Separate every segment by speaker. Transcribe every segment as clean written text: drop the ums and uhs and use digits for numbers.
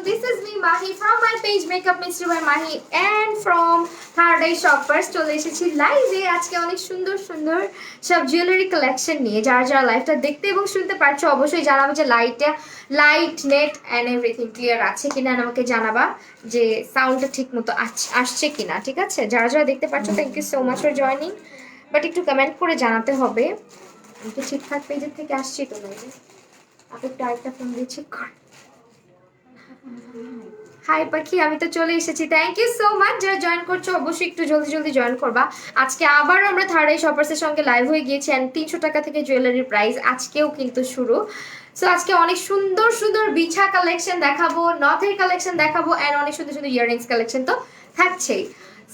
Speaker 1: This is me Mahi from my page Makeup Mystery by Mahi and from Third Eye Shoppers. চলে এসেছি লাইভে আজকে অনেক সুন্দর সুন্দর সব জুয়েলারি কালেকশন নিয়ে। যারা যারা লাইভটা দেখতে এবং শুনতে পারছো অবশ্যই জানাবো যে light net and everything clear আছে কিনা, আমাকে জানাবা যে সাউন্ডটা ঠিক মতো আসছে কিনা। ঠিক আছে, যারা যারা দেখতে পাচ্ছ thank you so much for joining, but একটু কমেন্ট করে জানাতে হবে। আমি তো ঠিকঠাক পেজের থেকে আসছি তো লাইভে। আপনি একটু আরেকটা ফোন দিয়ে চেক কর। হাই পাখি, আমি তো চলে এসেছি। Thank you so much. যারা জয়েন করছো অবশ্যই একটু জলদি জলদি জয়েন করবা। আজকে আবার আমরা থার্ড আই শপার্সের সঙ্গে লাইভ হয়ে গিয়েছি অ্যান্ড 300 টাকা থেকে জুয়েলারির প্রাইস আজকেও কিন্তু শুরু। সো আজকে অনেক সুন্দর সুন্দর বিছা কালেকশন দেখাবো, নথের কালেকশন দেখাবো অ্যান্ড অনেক সুন্দর সুন্দর ইয়াররিংস কালেকশন তো থাকছেই।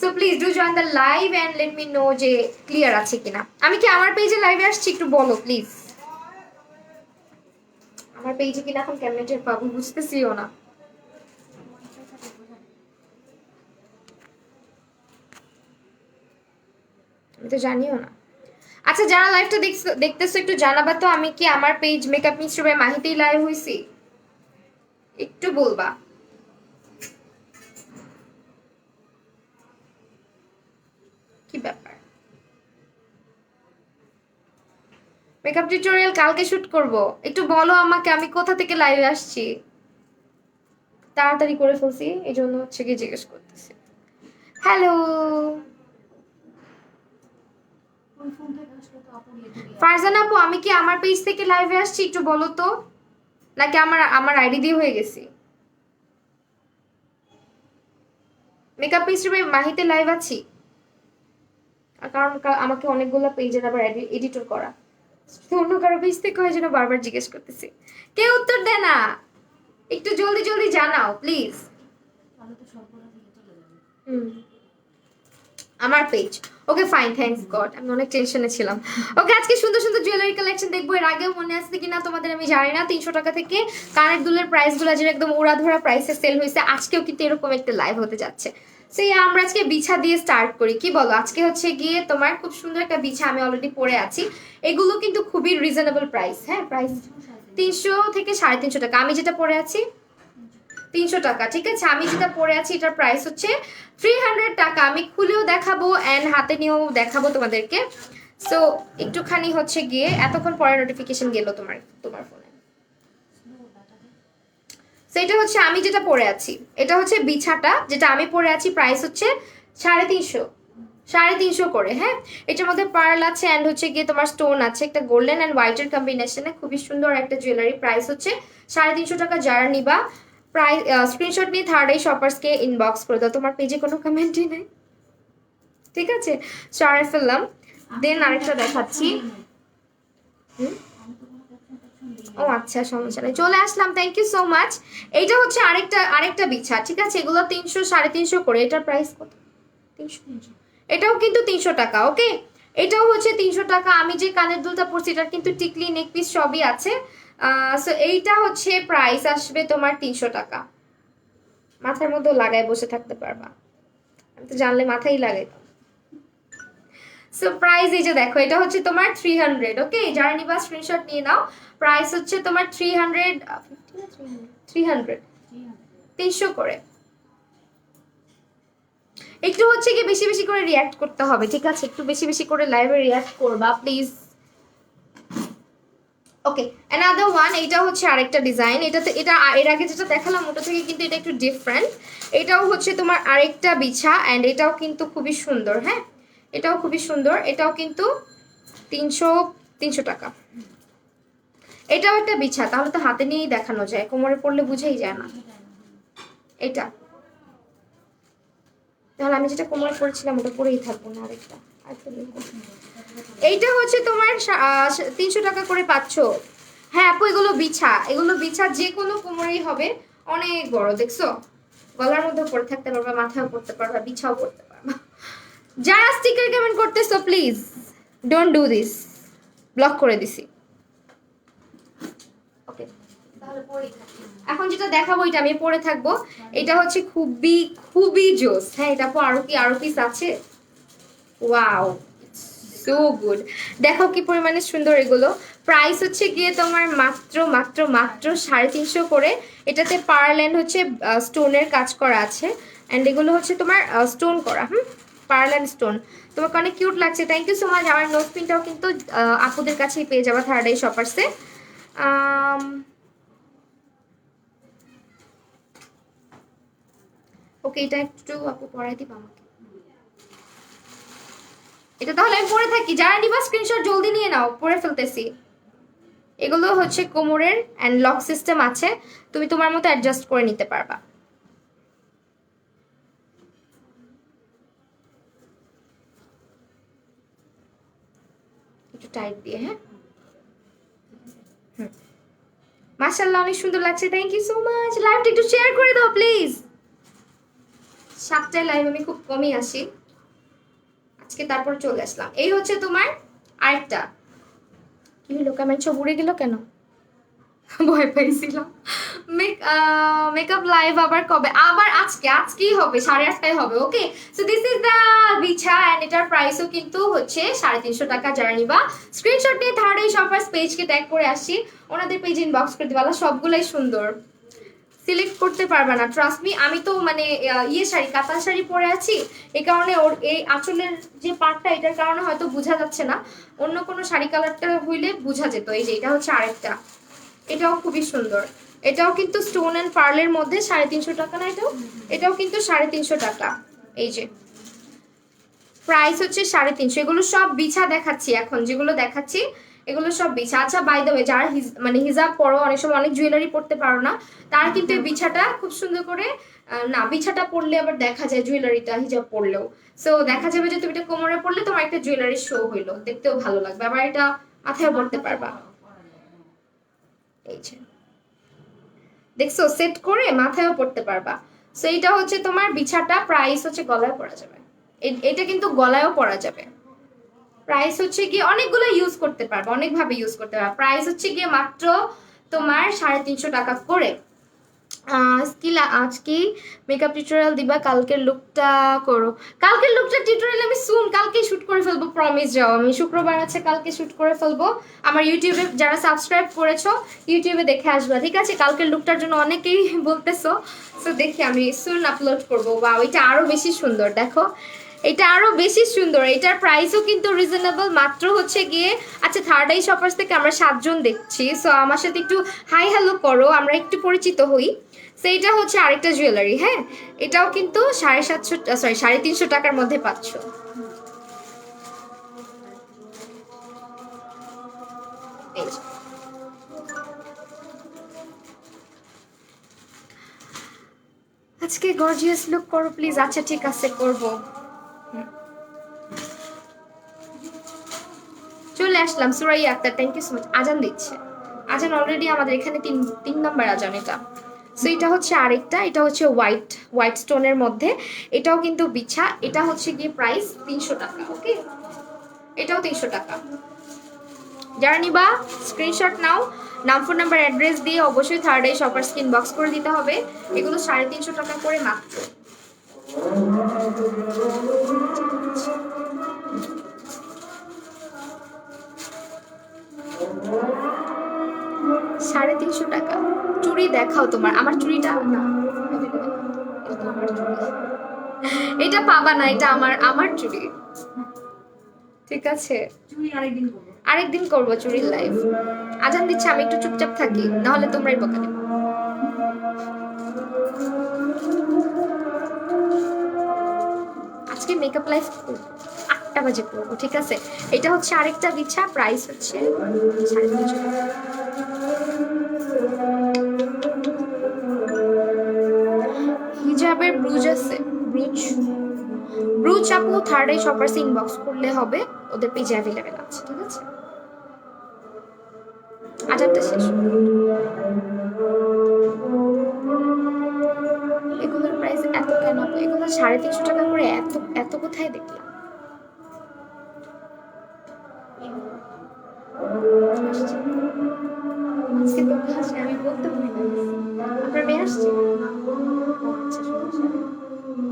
Speaker 1: So please do join the live and let me no যে ক্লিয়ার আছে কিনা। আমি কি আমার পেজে লাইভে আসছি একটু বলো প্লিজ। আমার পেজে কিনা এখন কেমনে টের পাবো বুঝতেছিও না। আমি তো জানিও না। আচ্ছা, যারা লাইভটা দেখতেছো একটু জানাবা তো, আমি কি আমার পেজ মেকআপ মিস্টার বাই মাহিতেই লাইভ হইছি একটু বলবা। কি ব্যাপার, মেকআপ টিউটোরিয়াল কালকে শুট করব, একটু বলো আমাকে আমি কোথা থেকে লাইভে আসছি। তাড়াতাড়ি করে ফেলছি এই জন্য হচ্ছে কি জিজ্ঞেস করতেছি। হ্যালো ফারজানা আপু, আমি কি আমার পেজ থেকে লাইভে আসছি একটু বলো তো, নাকি আমার আইডি দিয়ে হয়ে গেছি। মেকআপ মিস্টার বাই মাহিতে লাইভ আছি, কারণ আমাকে অনেকগুলো পেজের আবার এডিটর করা, অন্য কারো পেজ থেকে হয় যেন বারবার জিজ্ঞেস করতেছি। কেউ উত্তর দেয় না, একটু জলদি জলদি জানাও প্লিজ। আমার page okay fine, thanks god, আমি অনেক টেনশনে ছিলাম। ওকে, আজকে সুন্দর সুন্দর জুয়েলারি কালেকশন দেখবো। এর আগেও মনে আসছে কিনা তোমাদের আমি জানি না, 300 টাকা থেকে কানের দুলের প্রাইসগুলো যেটা একদম উড়াধরা প্রাইসে সেল হয়েছে, আজকেও কিন্তু এরকম একটা লাইভ হতে যাচ্ছে। সেই আমরা আজকে বিছা দিয়ে স্টার্ট করি, কি বলো? আজকে হচ্ছে গিয়ে তোমার খুব সুন্দর একটা বিছা আমি অলরেডি পরে আছি। এগুলো কিন্তু খুবই রিজনেবল প্রাইস। হ্যাঁ, প্রাইস 300 থেকে 350 টাকা। আমি যেটা পরে আছি 300 টাকা, ঠিক আছে। আমি যেটা পরে আছি এটার প্রাইস হচ্ছে 300 টাকা। আমি খুলেও দেখাবো অ্যান্ড হাতে নিয়েও দেখাবো তোমাদেরকে। সো একটুখানি হচ্ছে গিয়ে এতক্ষণ পরে নোটিফিকেশন গেল তোমার ফোনে। সো এটা হচ্ছে আমি যেটা পরে আছি, এটা হচ্ছে বিছাটা যেটা আমি পরে আছি, প্রাইস হচ্ছে 350 করে। হ্যাঁ, এটার মধ্যে পার্ল আছে অ্যান্ড হচ্ছে গিয়ে তোমার স্টোন আছে, একটা গোল্ডেন অ্যান্ড হোয়াইটের কম্বিনেশনে খুবই সুন্দর একটা জুয়েলারি। প্রাইস হচ্ছে 350 টাকা। যারা নিবা প্রাইস স্ক্রিনশট নিয়ে থার্ড আই শপার্সকে ইনবক্স করে দাও। তোমার পেজে কোনো কমেন্টই নেই, ঠিক আছে, সারে ফেললাম। দেন আরেকটা দেখাচ্ছি। ও আচ্ছা, সমস্যা নেই, চলে আসলাম, থ্যাংক ইউ সো মাচ। এইটা হচ্ছে আরেকটা বিছা, ঠিক আছে। এগুলো 300 350 করে। এটার প্রাইস কত? 300। এটাও কিন্তু 300 টাকা। ওকে, এটাও হচ্ছে 300 টাকা। আমি যে কানের দুলটা পরছি এটার কিন্তু টিকলি নেক পিস সবই আছে। সো এইটা হচ্ছে প্রাইস আসবে তোমার 300 টাকা। মাথার মধ্যে লাগায় বসে থাকতে পারবা, আমি তো জানলে মাথায় লাগাইতাম। সো প্রাইস এই যে দেখো, এটা হচ্ছে তোমার 300। ওকে, যারা নিবা স্ক্রিনশট নিয়ে নাও। প্রাইস হচ্ছে তোমার 300 করে। একটু হচ্ছে কি বেশি বেশি করে রিয়াক্ট করতে হবে, ঠিক আছে। একটু বেশি বেশি করে লাইভে রিয়াক্ট করবা প্লিজ। Okay, another one. এটা হচ্ছে আরেকটা ডিজাইন। এটা এর আগে যেটা দেখালাম ওটা থেকে কিন্তু এটা একটু ডিফারেন্ট। এটাও হচ্ছে তোমার আরেকটা বিছা অ্যান্ড এটাও কিন্তু খুবই সুন্দর। হ্যাঁ, এটাও খুবই সুন্দর। এটাও কিন্তু 300 টাকা। এটাও একটা বিছা, তাহলে তো হাতে নিয়েই দেখানো যায়, কোমরে পড়লে বুঝেই যায় না। এটা তাহলে আমি যেটা কোমরে পড়েছিলাম ওটা পরেই থাকবো না। আরেকটা এইটা হচ্ছে তোমার 300 টাকা করে পাচ্ছ। হ্যাঁ আপু, এগুলো বিছা যে কোনো কোমরেই হবে, অনেক বড়, দেখছো? গলার মধ্যেও পরে থাকতে পারবা, মাথায়ও পড়তে পারবা, বিছাও পড়তে পারবা। যারা স্টিকার কমেন্ট করতেছো please don't do this, block করে দিছি। ওকে, তাহলে পরেই থাকি। এখন যেটা দেখাবো এটা আমি পরে থাকবো। এটা হচ্ছে খুবই খুবই জোস। হ্যাঁ, এটা আরো পিস আছে। Wow, so good. দেখো কি পরিমাণে সুন্দর এগুলো। প্রাইস হচ্ছে গিয়ে তোমার মাত্র মাত্র মাত্র 350 করে। এটাতে পার্ল অ্যান্ড হচ্ছে স্টোনের কাজ করা আছে, অ্যান্ড এগুলো হচ্ছে তোমার স্টোন করা, পার্ল অ্যান্ড স্টোন। তোমাকে অনেক কিউট লাগছে, থ্যাংক ইউ সো মাচ। আমার নোজ পিনটাও কিন্তু আপুদের কাছেই পেয়ে যাবা থার্ড আই শপার্সে। ওকে, এটা একটু আপু পরাই দিবা আমাকে। এটা তাহলে আমি পরে থাকি, যারা নিবা স্ক্রিনশট জলদি নিয়ে নাও, পরে ফেলতেছি। এগুলো হচ্ছে কোমরের অ্যান্ড লক সিস্টেম আছে, তুমি তোমার মতো অ্যাডজাস্ট করে নিতে পারবা। একটু টাইট দিয়ে, হ্যাঁ। মাশাআল্লাহ, অনেক সুন্দর লাগছে, থ্যাংক ইউ সো মাচ। লাইভটা একটু শেয়ার করে দাও প্লিজ। 7টায় লাইভ আমি খুব কমই আসি আজকে, তারপর চলে আসলাম। এই হচ্ছে তোমার আরেকটা। কি হলো, ক্যামেরা সব উড়ে গেল কেন? ভয় পাইছিলাম। মেকআপ লাইভ আবার কবে? আবার আজকেই হবে, 8:30টায় হবে। ওকে, so this is the Bisha, and এটার প্রাইসও কিন্তু হচ্ছে 350 টাকা। যারা নিবা স্ক্রিনশট নিয়ে থার্ড এই শপার্স পেজকে ট্যাগ করে আসি, ওনাদের পেজ ইনবক্স করে দিবা। সবগুলাই সুন্দর, সিলেক্ট করতে পারবা না, ট্রাস্ট মি। আমি তো মানে শাড়ি, কাতান শাড়ি পরে আছি, এই কারণে ওর এই আঁচলের যে পার্টটা, এটার কারণে হয়তো বোঝা যাচ্ছে না। অন্য কোনো শাড়ি কালারটা হইলে বোঝা যেত। এই যে এটা হচ্ছে আরেকটা, এটাও খুবই সুন্দর। এটাও কিন্তু স্টোন অ্যান্ড পার্লের মধ্যে 350 টাকা না? এটাও কিন্তু 350 টাকা। এই যে প্রাইস হচ্ছে 350। এগুলো সব বিছা দেখাচ্ছি এখন, যেগুলো দেখাচ্ছি এগুলো সব বিছা। আচ্ছা, বাই দ্য ওয়ে, যারা মানে হিজাব পরো, অনেক সময় অনেক জুয়েলারি পরতে পারো না, তারা কিন্তু এই বিছাটা খুব সুন্দর করে, না বিছাটা পরলে আবার দেখা যায় জুয়েলারিটা হিজাব পরলেও। সো দেখা যাবে যে তুমি এটা কোমরে পরলে তোমার একটা জুয়েলারি শো হইলো, দেখতেও ভালো লাগবে। আবার এটা মাথায় পরতে পারবা। এই যে দেখছো, সেট করে মাথায়ও পড়তে পারবা। সো এটা হচ্ছে তোমার বিছাটা, প্রাইস হচ্ছে গলায় পরা যাবে, এটা কিন্তু গলায়ও পরা যাবে। প্রাইস হচ্ছে গিয়ে অনেকগুলো ইউজ করতে পারবা, অনেকভাবে ইউজ করতে পারবা। প্রাইস হচ্ছে গিয়ে মাত্র তোমার 350 টাকা করে। স্কিল আজকে মেকআপ টিউটোরিয়াল দিবা, কালকের লুকটা করো। কালকের লুকটা টিউটোরিয়াল আমি সুন কালকে শুট করে ফেলবো, প্রমিস। যাও, আমি শুক্রবার আছে, কালকে শুট করে ফেলবো। আমার ইউটিউবে যারা সাবস্ক্রাইব করেছো, ইউটিউবে দেখে আসবা, ঠিক আছে? কালকের লুকটার জন্য অনেকেই বলতেছো, সো দেখি আমি সুন আপলোড করবো। বা ওইটা আরো বেশি সুন্দর, দেখো এটা আরো বেশি সুন্দর। এটার প্রাইসও কিন্তু রিজনেবল, মাত্র হচ্ছে গিয়ে, আচ্ছা থার্ড আই শপার্স থেকে আমরা 7 জন দেখছি, সো আমার সাথে একটু হাই হ্যালো করো, আমরা একটু পরিচিত হই। সেইটা হচ্ছে আরেকটা জুয়েলারি, হ্যাঁ, এটাও কিন্তু 350 টাকার মধ্যে পাচ্ছ। আজকে গর্জিয়াস লুক করো প্লিজ। আচ্ছা ঠিক আছে, করব। চলে আসলাম Suraiya Akter, thank you so much. আজান দিচ্ছে, আজান অলরেডি আমাদের এখানে তিন নাম্বার আজান এটা। সো এটা হচ্ছে আরেকটা, এটা হচ্ছে হোয়াইট স্টোনের মধ্যে, এটাও কিন্তু বিছা। এটা হচ্ছে গিয়ে প্রাইস 300 টাকা। ওকে, এটাও 300 টাকা। যারা নিবা স্ক্রিনশট নাও, নাম, ফোন নাম্বার, অ্যাড্রেস দিয়ে অবশ্যই third eye shopper screen box করে দিতে হবে। এগুলো 350 টাকা করে মাত্র। 350 টাকা। চুড়ি দেখাও তোমার। আমার চুড়িটা না, এটা পাবা না, এটা আমার চুড়ি, ঠিক আছে? আরেকদিন করবো চুরির লাইভ। আজান দিচ্ছে, আমি একটু চুপচাপ থাকি, নাহলে তোমরাই বকা দেবে। আজকে মেকআপ লাইভ 8টা বাজে করবো, ঠিক আছে? এটা হচ্ছে আরেকটা বিছা, প্রাইস হচ্ছে 350 টাকা। হিজাবের ব্রুজ আছে, ব্রুজ আপু থার্ড আই শপার্স ইনবক্স করলে হবে, ওদের পেজে অ্যাভেলেবেল আছে, ঠিক আছে? আজানটা শেষ। এগুলোর প্রাইস এত কেন? এগুলো 350 টাকা করে, এত এত কোথায় দেখলাম? আজকে তো আসছে, আমি বলতে ভুলে গেছি। আপনার মেয়ে আসছে? আচ্ছা, সমস্যা নেই।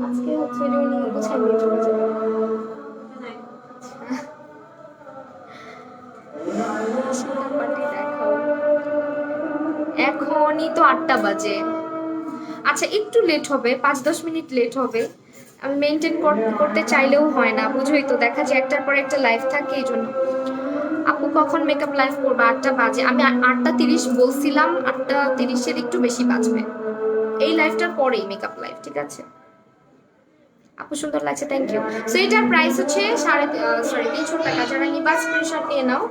Speaker 1: আজকে হচ্ছে যে উনি কোথায় নিয়ে চলে যাবে। এখনই তো 8টা বাজে। আচ্ছা একটু লেট হবে, 5-10 মিনিট লেট হবে। আমি মেনটেন করতে চাইলেও হয় না, বুঝোই তো, দেখা যায় একটার পর একটা লাইভ থাকে, এই জন্য। আপু কখন মেকআপ লাইভ করবো? 8টা বাজে। আমি 8টা 30 বলছিলাম, 8টা 30-এর একটু বেশি বাজবে। এই লাইভটার পরেই মেকআপ লাইভ, ঠিক আছে? আপু সুন্দর লাগছে, থ্যাংক ইউ। সো এটার প্রাইস হচ্ছে 350 টাকা। যারা নিবা স্ক্রিনশট নিয়ে নাও।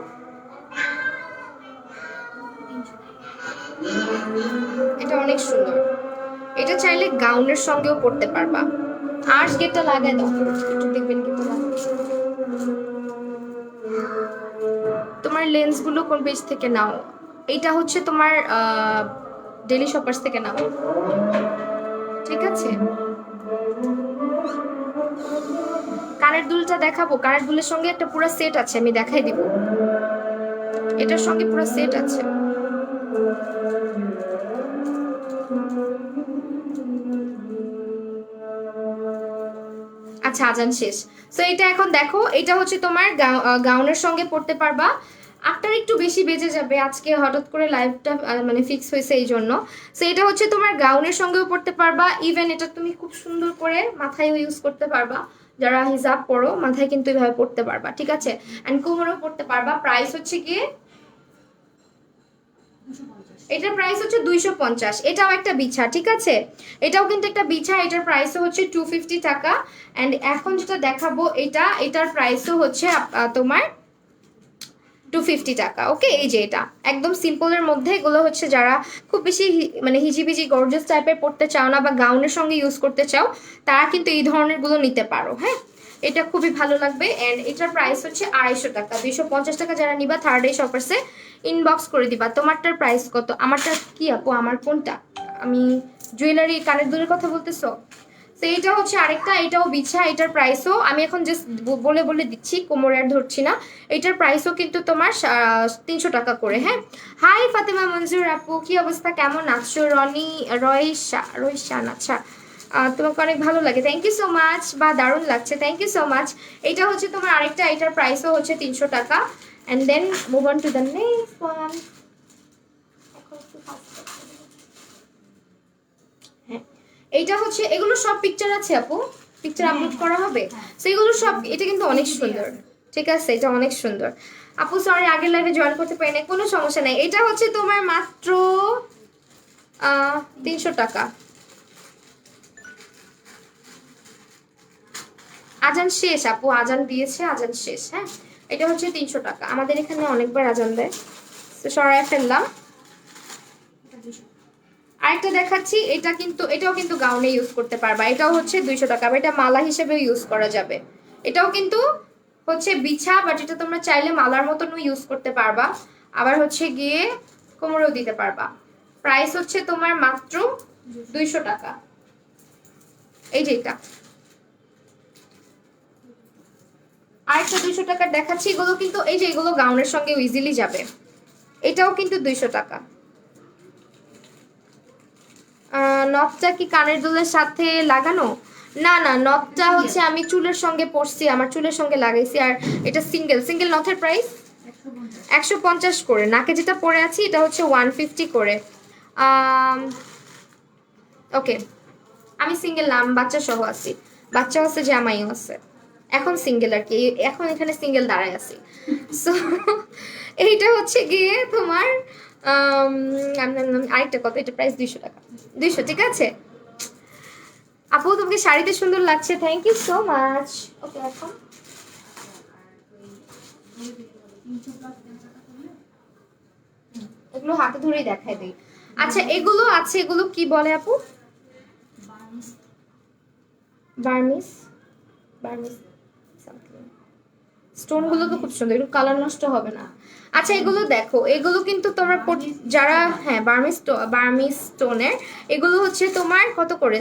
Speaker 1: এটা অনেক সুন্দর। এটা চাইলে গাউনের সঙ্গেও পরতে পারবা। আর্শ গেটটা লাগাই দাও, একটু দেখবেন কিন্তু তোমার লেন্সগুলো কোন পেজ থেকে নাও? এটা হচ্ছে তোমার ডেলি শপার্স থেকে নাও, ঠিক আছে? কানের দুলটা দেখাবো? কানের দুলের সঙ্গে একটা পুরো সেট আছে, আমি দেখাই দিব। এটার সঙ্গে পুরো সেট আছে। আচ্ছা আজান শেষ। সো এটা এখন দেখো, এটা হচ্ছে তোমার গাউনের সঙ্গে পড়তে পারবা। 8টার একটু বেশি বেজে যাবে, আজকে হঠাৎ করে লাইভটা মানে ফিক্স হয়েছে এই জন্য। সো এটা হচ্ছে তোমার গাউনের সঙ্গেও পড়তে পারবা, ইভেন এটা তুমি খুব সুন্দর করে মাথায় ইউজ করতে পারবা। যারা হিজাব পরো মাথায় কিন্তু এভাবে পড়তে পারবা, ঠিক আছে? এন্ড কোমরেও পড়তে পারবা। প্রাইস হচ্ছে গিয়ে, এটার প্রাইস হচ্ছে 250। এটাও একটা বিছা, ঠিক আছে? এটাও কিন্তু একটা বিছা। এটার প্রাইসও হচ্ছে 250 টাকা। এন্ড এখন যেটা দেখাবো এটার প্রাইসও হচ্ছে তোমার 250 টাকা। ওকে, এই যে এটা একদম সিম্পলের মধ্যে। এগুলো হচ্ছে যারা খুব বেশি মানে হিজিবিজি গর্জিয়াস টাইপের পড়তে চাও না বা গাউনের সঙ্গে ইউজ করতে চাও, তারা কিন্তু এই ধরনের গুলো নিতে পারো। হ্যাঁ, এটা খুবই ভালো লাগবে। এন্ড এটার প্রাইস হচ্ছে 250 টাকা। 250 টাকা যারা নিবা থার্ড ডে শপার্সে ইনবক্স করে দিবা। তোমারটার প্রাইস কত? আমারটা কি আপু? আমার কোনটা? আমি জুয়েলারি কানের দুলের কথা বলতেছো? তো এটা হচ্ছে আরেকটা, এটাও বিছা। এটার প্রাইসও আমি এখন জাস্ট বলে বলে দিচ্ছি, কোমরে আর ধরছি না। এটার প্রাইসও কিন্তু তোমার 300 টাকা করে। হ্যাঁ, হাই ফাতেমা মঞ্জুর আপু, কি অবস্থা, কেমন আছো? রয়শান, আচ্ছা তোমাকে অনেক ভালো লাগে, থ্যাংক ইউ সো মাচ, বা দারুণ লাগছে, থ্যাংক ইউ সো মাচ। এটা হচ্ছে তোমার আরেকটা, এটার প্রাইসও হচ্ছে 300 টাকা। And then move on to the next one. এইটা হচ্ছে, এগুলো সব পিকচার আছে আপু, পিকচার আপলোড করা হবে। তো এগুলো সব, এটা কিন্তু অনেক সুন্দর, ঠিক আছে? এটা অনেক সুন্দর। আপু সরি আগের লাইভে জয়েন করতে পারি না, কোনো সমস্যা নাই। এটা হচ্ছে তোমার মাত্র 300 টাকা। আজান শেষ আপু, আজান দিয়েছে, আজান শেষ। হ্যাঁ, এটা হচ্ছে 300 টাকা। আমাদের এখানে অনেকবার আজান দেয়, তো সরাই ফেললাম। আরেকটা দেখাচ্ছি, এটা কিন্তু, এটাও কিন্তু গাউনে ইউজ করতে পারবা। এটাও হচ্ছে 200 টাকা। এটা মালা হিসেবে ইউজ করা যাবে। এটাও কিন্তু হচ্ছে বিছা, বাট এটা তোমরা চাইলে মালার মতনও ইউজ করতে পারবা। আবার হচ্ছে গিয়ে কোমরেও দিতে পারবা। প্রাইস হচ্ছে তোমার মাত্র 200 টাকা। এই যে এটা আরেকটা 200 টাকার দেখাচ্ছি। এগুলো কিন্তু, এই যে এগুলো গাউনের সঙ্গে ইজিলি যাবে। এটাও কিন্তু 200 টাকা। নথটা কি কানের দুলের সাথে লাগানো? না না, নথটা হচ্ছে আমি চুলের সঙ্গে পরছি, আমার চুলের সঙ্গে লাগাইছি। আর এটা সিঙ্গেল সিঙ্গেল নথের প্রাইস 150 করে। নাকে যেটা পরে আছি এটা হচ্ছে 150 করে। ওকে, আমি সিঙ্গেল নাম, বাচ্চা সহ আছি, বাচ্চা আছে, জামাইও আছে। এখন সিঙ্গেল আর কি, এখন এখানে সিঙ্গেল দাঁড়ায় আছি। সো এইটা হচ্ছে গিয়ে তোমার আরেকটা কত, এটা প্রাইস 200 টাকা। 200, ঠিক আছে আপু? তোমাকে শাড়িতে সুন্দর লাগছে, থ্যাংক ইউ সো মাচ। ওকে, এখন এগুলো হাতে ধরেই দেখাই দিই। আচ্ছা এগুলো আছে, এগুলো কি বলে আপু? বার্মিস, বার্মিস স্টোন গুলো তো খুব সুন্দর, একটু কালার নষ্ট হবে না। আচ্ছা এগুলো দেখো, এগুলো কিন্তু তোমরা যারা, হ্যাঁ বার্মিস স্টোনের, এগুলো হচ্ছে তোমার কত করে?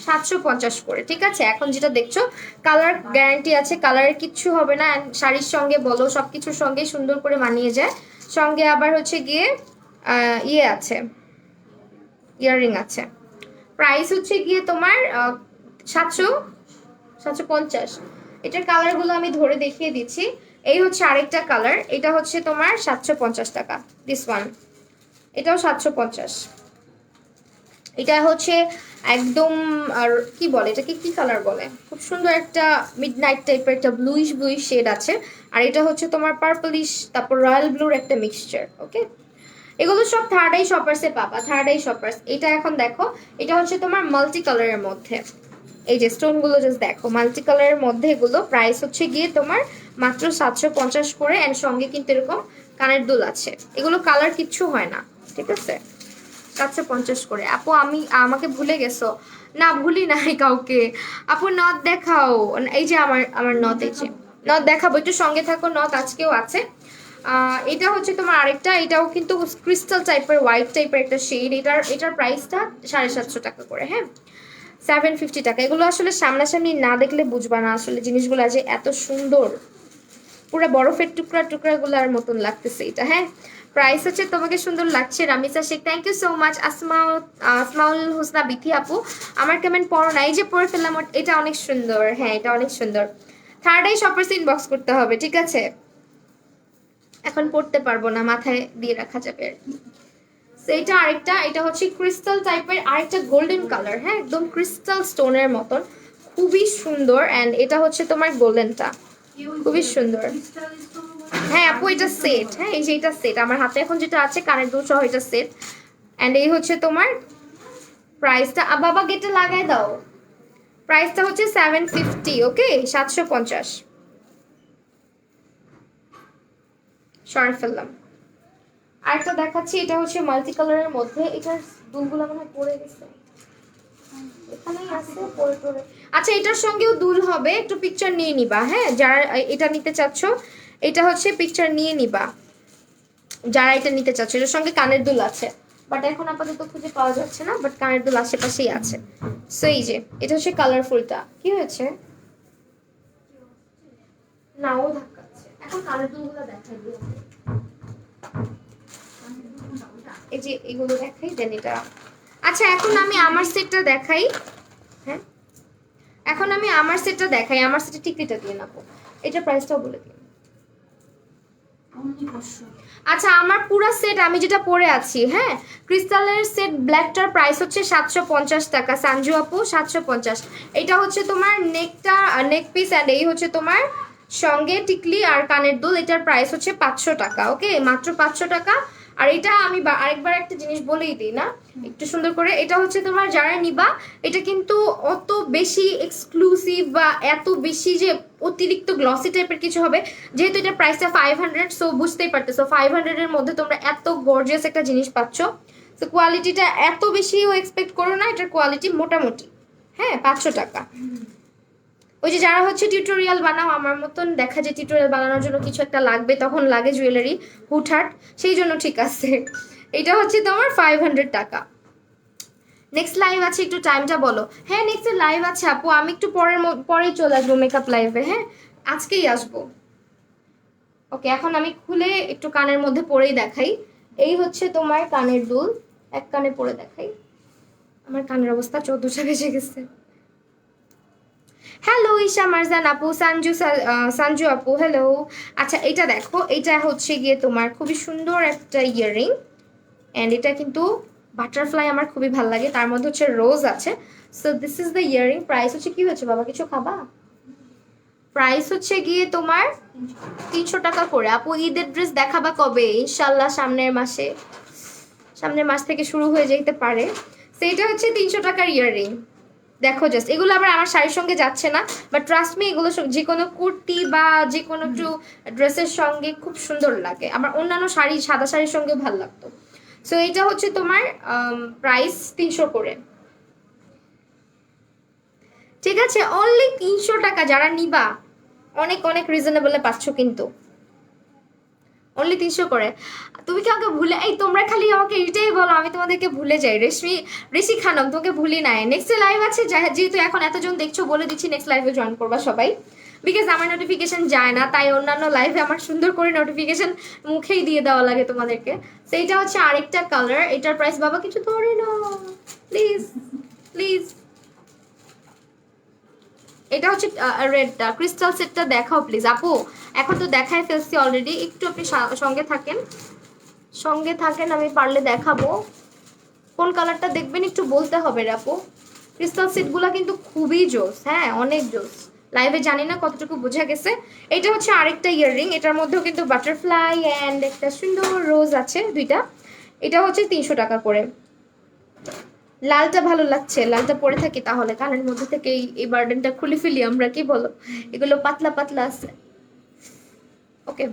Speaker 1: 750 করে, ঠিক আছে? এখন যেটা দেখছো কালার গ্যারান্টি আছে, কালারের কিচ্ছু হবে না। শাড়ির সঙ্গে বলো সবকিছুর সঙ্গে সুন্দর করে মানিয়ে যায়। সঙ্গে আবার হচ্ছে গিয়ে ইয়ে আছে, ইয়াররিং আছে। প্রাইস হচ্ছে গিয়ে তোমার 750। এটার কালারগুলো আমি ধরে দেখিয়ে দিচ্ছি। এই হচ্ছে আরেকটা কালার, এটা হচ্ছে তোমার 750 টাকা, দিস ওয়ান। এটাও 750। এটা হচ্ছে একদম, আর কি বলে এটাকে, কি কালার বলে, খুব সুন্দর একটা মিডনাইট টাইপের একটা ব্লুইশ ব্লুইশ শেড আছে। আর এটা হচ্ছে তোমার পার্পলিশ তারপর রয়্যাল ব্লুর একটা মিক্সচার। ওকে, এগুলো সব থার্ড আই শপার্সে পাবা, থার্ড আই শপার্স। এটা এখন দেখো, এটা হচ্ছে তোমার মাল্টি কালারের মধ্যে, এই যে স্টোন গুলো জাস্ট দেখো, মাল্টি কালারের মধ্যে এগুলো প্রাইস হচ্ছে গিয়ে তোমার মাত্র 750 করে। এন্ড সঙ্গে কিন্তু এরকম কানের দুল আছে, এগুলো কালার কিচ্ছু হয় না, ঠিক আছে। 750 করে। আপু আমাকে ভুলে গেছো? না ভুলি নাই কাউকে। আপু নথ দেখাও। এই যে আমার নথ, এই যে নথ দেখাবো, একটু সঙ্গে থাকো। নথ আজকেও আছে। এটা হচ্ছে তোমার আরেকটা, এটাও কিন্তু ক্রিস্টাল টাইপের হোয়াইট টাইপের একটা শেড। এটার প্রাইসটা 750 টাকা করে। হ্যাঁ, 750 টাকা। এগুলো আসলে সামনাসামনি না দেখলে বুঝবা না আসলে জিনিসগুলো যে এত সুন্দর, পুরো বরফের টুকরা টুকরাগুলোর মতন লাগতেছে এটা। হ্যাঁ, প্রাইস হচ্ছে, তোমাকে সুন্দর লাগছে Ramisa Sheikh, thank you so much. Asmaul Husna Bithi আপু, আমার কেমন পড়ো না, এই যে পড়ে ফেললাম, এটা অনেক সুন্দর। হ্যাঁ, এটা অনেক সুন্দর। থার্ড আই শপার্স ইনবক্স করতে হবে, ঠিক আছে। এখন পড়তে পারবো না, মাথায় দিয়ে রাখা যাবে আর কি। এটা আরেকটা, এটা হচ্ছে ক্রিস্টাল টাইপের আরেকটা গোল্ডেন কালার। হ্যাঁ, একদম ক্রিস্টাল স্টোনের মতন, খুবই সুন্দর। এন্ড এটা হচ্ছে তোমার গোল্ডেনটা, খুবই সুন্দর। হ্যাঁ আপু, এটা সেট। হ্যাঁ, এই যে এটা সেট, আমার হাতে এখন যেটা আছে কানের দুল সহ, এটা সেট। এন্ড এই হচ্ছে তোমার প্রাইসটা। বাবা গেটে লাগাই দাও। প্রাইসটা হচ্ছে 750। ওকে, 750। সরি ফেললাম। আরেকটা দেখাচ্ছি, এটা হচ্ছে মাল্টি কালারের মধ্যে, এটার দুলগুলো মনে হয় পড়ে গেছে, এখানেই আছে পড়ে পড়ে। আচ্ছা, এটার সঙ্গেও দুল হবে, একটু পিকচার নিয়ে নিবা। হ্যাঁ, যারা এটা নিতে চাচ্ছ, এটা হচ্ছে পিকচার নিয়ে নিবা যারা এটা নিতে চাচ্ছ। এটার সঙ্গে কানের দুল আছে, বাট এখন আপাতত খুঁজে পাওয়া যাচ্ছে না, বাট কানের দুল আশেপাশেই আছে। সো এই যে এটা হচ্ছে কালারফুলটা। কি হয়েছে? না, ও ধাক্কাচ্ছে। এখন কানের দুলগুলো দেখাই দিই, এই যে এগুলো দেখাই দেন এটা। আচ্ছা, এখন আমি আমার সেটটা দেখাই। হ্যাঁ, এখন আমি আমার সেটটা দেখাই। আমার সেটে টিকলিটা দিয়ে নেবো, এটা প্রাইসটাও বলে দিই। আচ্ছা, আমার পুরো সেট আমি যেটা পরে আছি, হ্যাঁ, ক্রিস্টালের সেট ব্ল্যাকটার প্রাইস হচ্ছে 750 টাকা। সানজু আপু 750। এটা হচ্ছে তোমার নেকটা, নেক পিস। অ্যান্ড এই হচ্ছে তোমার সঙ্গে টিকলি আর কানের দুল। এটার প্রাইস হচ্ছে 500 টাকা। ওকে, মাত্র 500 টাকা। আর এটা আমি আরেকবার একটা জিনিস বলেই দিই না একটু সুন্দর করে, এটা হচ্ছে তোমার যারা নিবা, এটা কিন্তু অত বেশি এক্সক্লুসিভ বা এত বেশি যে অতিরিক্ত গ্লসি টাইপের কিছু হবে, যেহেতু এটা প্রাইসটা 500, সো বুঝতেই পারতেছো 500 এর মধ্যে তোমরা এত গর্জিয়াস একটা জিনিস পাচ্ছ। তো কোয়ালিটিটা এত বেশিও এক্সপেক্ট করো না, এটার কোয়ালিটি মোটামুটি। হ্যাঁ, 500 টাকা। ওই যে যারা হচ্ছে টিউটোরিয়াল বানাও আমার মতন, দেখা যায় টিউটোরিয়াল বানানোর জন্য কিছু একটা লাগবে, তখন লাগে জুয়েলারি হুটহাট, সেই জন্য ঠিক আছে। এটা হচ্ছে তোমার 500 টাকা। নেক্সট লাইভ আছে, একটু টাইমটা বলো। হ্যাঁ, নেক্সট লাইভ আছে আপু, আমি একটু পরেই চলে আসবো মেকআপ লাইভে। হ্যাঁ, আজকেই আসবো। ওকে, এখন আমি খুলে একটু কানের মধ্যে পরেই দেখাই। এই হচ্ছে তোমার কানের দুল, এক কানে পরে দেখাই। আমার কানের অবস্থা 14টা বেজে গেছে। হ্যালো ঈশা মারজান আপু, সঞ্জু আপু, হ্যালো। আচ্ছা, এটা দেখো, এটা হচ্ছে গিয়ে তোমার খুবই সুন্দর একটা ইয়াররিং। অ্যান্ড এটা কিন্তু বাটারফ্লাই আমার খুবই ভালো লাগে, তার মধ্যে হচ্ছে রোজ আছে। So this is the earring. Price হচ্ছে, কি হচ্ছে বাবা, কিছু খাবা? প্রাইস হচ্ছে গিয়ে তোমার 300 টাকা করে। আপু ঈদের ড্রেস দেখাবা কবে? ইনশাল্লাহ সামনের মাসে, সামনের মাস থেকে শুরু হয়ে যেতে পারে। সেইটা হচ্ছে 300 টাকার ইয়াররিং। দেখো জাস্ট, এগুলো আবার আমার শাড়ির সঙ্গে যাচ্ছে না, বাট ট্রাস্ট মি, এগুলো যে কোনো কুর্তি বা যে কোনো একটু ড্রেসের সঙ্গে খুব সুন্দর লাগে। আমার অন্যান্য শাড়ি, সাদা শাড়ির সঙ্গেও ভালো লাগতো। সো এটা হচ্ছে তোমার প্রাইস 300 করে। ঠিক আছে, অনলি 300 টাকা। যারা নিবা অনেক অনেক রিজনেবলে পাচ্ছ কিন্তু, অনলি 300 করে। তুমি কি আমাকে ভুলে, এই তোমরা খালি আমাকে এটাই বলো, আমি তোমাদেরকে ভুলে যাই। ঋষি খানম, তোমাকে ভুলি নাই। নেক্সট লাইভ আছে, যেহেতু এখন এতজন দেখছো, বলে দিচ্ছি নেক্সট লাইভে জয়েন করবা সবাই, বিকজ আমার নোটিফিকেশন যায় না, তাই অন্যান্য লাইভে আমার সুন্দর করে নোটিফিকেশন মুখেই দিয়ে দেওয়া লাগে তোমাদেরকে। সেইটা হচ্ছে আরেকটা কালার। এটার প্রাইস বাবা কিছু ধরে না প্লিজ প্লিজ। এটা হচ্ছে রেডটা, ক্রিস্টাল সেটটা দেখাও প্লিজ আপু। এখন তো দেখাই ফেলছি অলরেডি, একটু আপনি সঙ্গে থাকেন, সঙ্গে থাকেন, আমি পারলে দেখাবো। কোন কালারটা দেখবেন একটু বলতে হবে রে আপু। ক্রিস্টাল সেটগুলো কিন্তু খুবই জোস, হ্যাঁ অনেক জোস। লাইভে জানি না কতটুকু বোঝা গেছে। এটা হচ্ছে আরেকটা ইয়াররিং, এটার মধ্যেও কিন্তু বাটারফ্লাই অ্যান্ড একটা সুন্দর রোজ আছে দুইটা। এটা হচ্ছে 300 টাকা করে। লালটা ভালো লাগছে, লালটা পরে থাকি তাহলে কানের মধ্যে থেকে এই বার্ডেনটা খুলে ফেলি আমরা, কি বলো? এগুলো পাতলা পাতলা আছে। ওকে,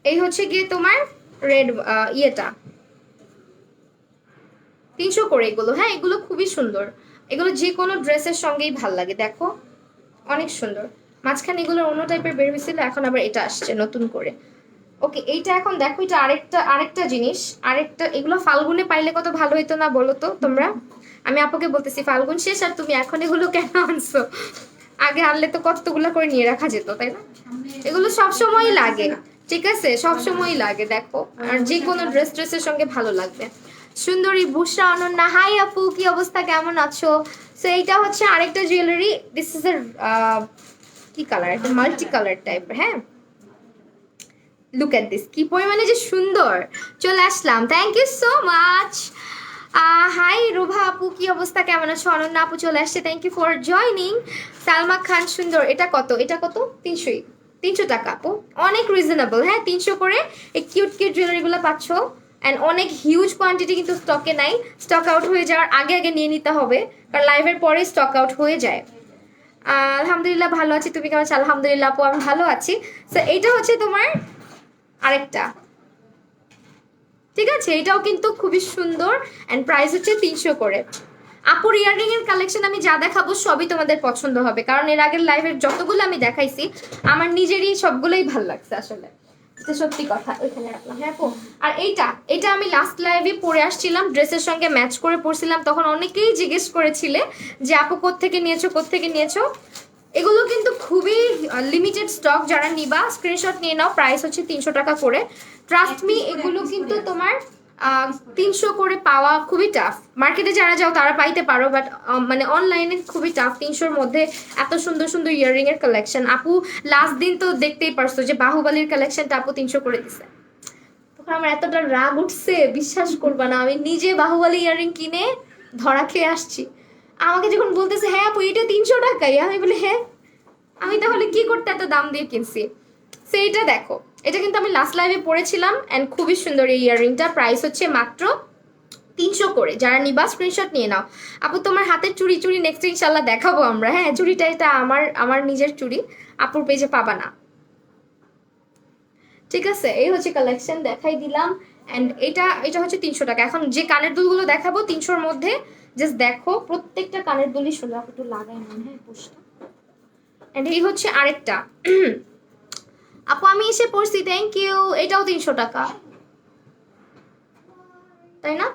Speaker 1: এই হচ্ছে গিয়ে তোমার রেড ইয়েটা 300 করে এগুলো। হ্যাঁ এগুলো খুবই সুন্দর, এগুলো যে কোনো ড্রেসের সঙ্গেই ভাল লাগে। দেখো অনেক সুন্দর। মাঝখানে এগুলোর অন্য টাইপের বের হয়েছিল, এখন আবার এটা আসছে নতুন করে। ওকে, এইটা এখন দেখো, এটা আরেকটা জিনিস, আরেকটা। এগুলো ফাল্গুনে পাইলে কত ভালো হইতো না বলো তো তোমরা? আমি আপুকে বলতেছি ফাল্গুন শেষ আর তুমি এখন এগুলো কেন আনছো? আগে আনলে তো কতগুলো করে নিয়ে রাখা যেত, তাই না? এগুলো সব সময় লাগে, ঠিক আছে, সব সময় লাগে। দেখো আর যে কোনো ড্রেসের সঙ্গে ভালো লাগবে। সুন্দরী বুশরা অনন্যা, হাই আপু, কি অবস্থা, কেমন আছো? সো এইটা হচ্ছে আরেকটা জুয়েলারি। দিস ইজ এ কি কালার, একটা মাল্টি কালার টাইপের। হ্যাঁ লুক এট দিস, কি পরিমাণে যে সুন্দর। চলে আসলাম, thank you so much. Hi Ruva আপু, কি অবস্থা, কেমন আছো? অনন্যা আপু চলে আসছে, thank you for joining. Salma Khan সুন্দর, এটা কত? এটা কত? 300 টাকা আপু, অনেক রিজনেবল। হ্যাঁ 300 করে এই কিউট কিউট জুয়েলারিগুলো পাচ্ছ। অ্যান্ড অনেক হিউজ কোয়ান্টিটি কিন্তু স্টকে নাই, স্টক আউট হয়ে যাওয়ার আগে আগে নিয়ে নিতে হবে, কারণ লাইভের পরে স্টক আউট হয়ে যায়। আলহামদুলিল্লাহ ভালো আছি, তুমি কেমন আছো? আলহামদুলিল্লাহ আপু আমি ভালো আছি। সো এইটা হচ্ছে তোমার আরেকটা, ঠিক আছে, এটাও কিন্তু খুবই সুন্দর অ্যান্ড প্রাইস হচ্ছে 300 করে। আপুর ইয়াররিং এর কালেকশন আমি যা দেখাবো সবই তোমাদের পছন্দ হবে, কারণ এর আগের লাইভের যতগুলো আমি দেখাইছি আমার নিজেরই সবগুলোই ভালো লাগছে আসলে, এটা সত্যি কথা। ওইখানে রাখলাম, হ্যাঁ আপু। আর এইটা আমি লাস্ট লাইভে পরে আসছিলাম, ড্রেসের সঙ্গে ম্যাচ করে পরছিলাম, তখন অনেকেই জিজ্ঞেস করেছিলে যে আপু কোত্থেকে নিয়েছো। এগুলো কিন্তু খুবই লিমিটেড স্টক, যারা নিবা স্ক্রিনশট নিয়ে নাও। প্রাইস হচ্ছে 300 টাকা করে। ট্রাস্ট মি, এগুলো কিন্তু তোমার 300 করে পাওয়া খুবই টাফ। মার্কেটে যারা যাও তারা পাইতে পারো, বাট মানে অনলাইনে খুবই টাফ 300-র মধ্যে এত সুন্দর সুন্দর ইয়াররিং এর কালেকশন। আপু লাস্ট দিন তো দেখতেই পারছো যে বাহুবলীর কালেকশনটা আপু 300 করে দিছে। তখন আমার এতটা রাগ উঠছে, বিশ্বাস করবা না, আমি নিজে বাহুবলী ইয়াররিং কিনে ধরা খেয়ে আসছি। আমাকে যখন বলতেছে হ্যাঁ আপু এটা 300 টাকাই, আমি বলি হ্যাঁ আমি তাহলে কি করতে এত দাম দিয়ে কিনছি। সেইটা দেখো, এটা কিন্তু আমি লাস্ট লাইভে পরেছিলাম অ্যান্ড খুবই সুন্দর এই ইয়াররিংটা। প্রাইস হচ্ছে মাত্র 300 করে। যারা নিবা স্ক্রিনশট নিয়ে নাও। আপু তোমার হাতের চুড়ি নেক্সট ইনশাল্লাহ দেখাবো আমরা। হ্যাঁ চুড়িটা এটা আমার নিজের চুড়ি, আপুর পেজে পাবা না, ঠিক আছে। এই হচ্ছে কালেকশন, দেখাই দিলাম। অ্যান্ড এটা হচ্ছে 300 টাকা। এখন যে কানের দুলগুলো দেখাবো 300-র মধ্যে, জাস্ট দেখো প্রত্যেকটা কানের দুলই সুন্দর। আপু একটু লাগাই না, হ্যাঁ পোস্টটা। অ্যান্ড এই হচ্ছে আরেকটা আপু আমি এসে পড়ছি, থ্যাংক ইউ। এটাও 300 টাকা, তাই না?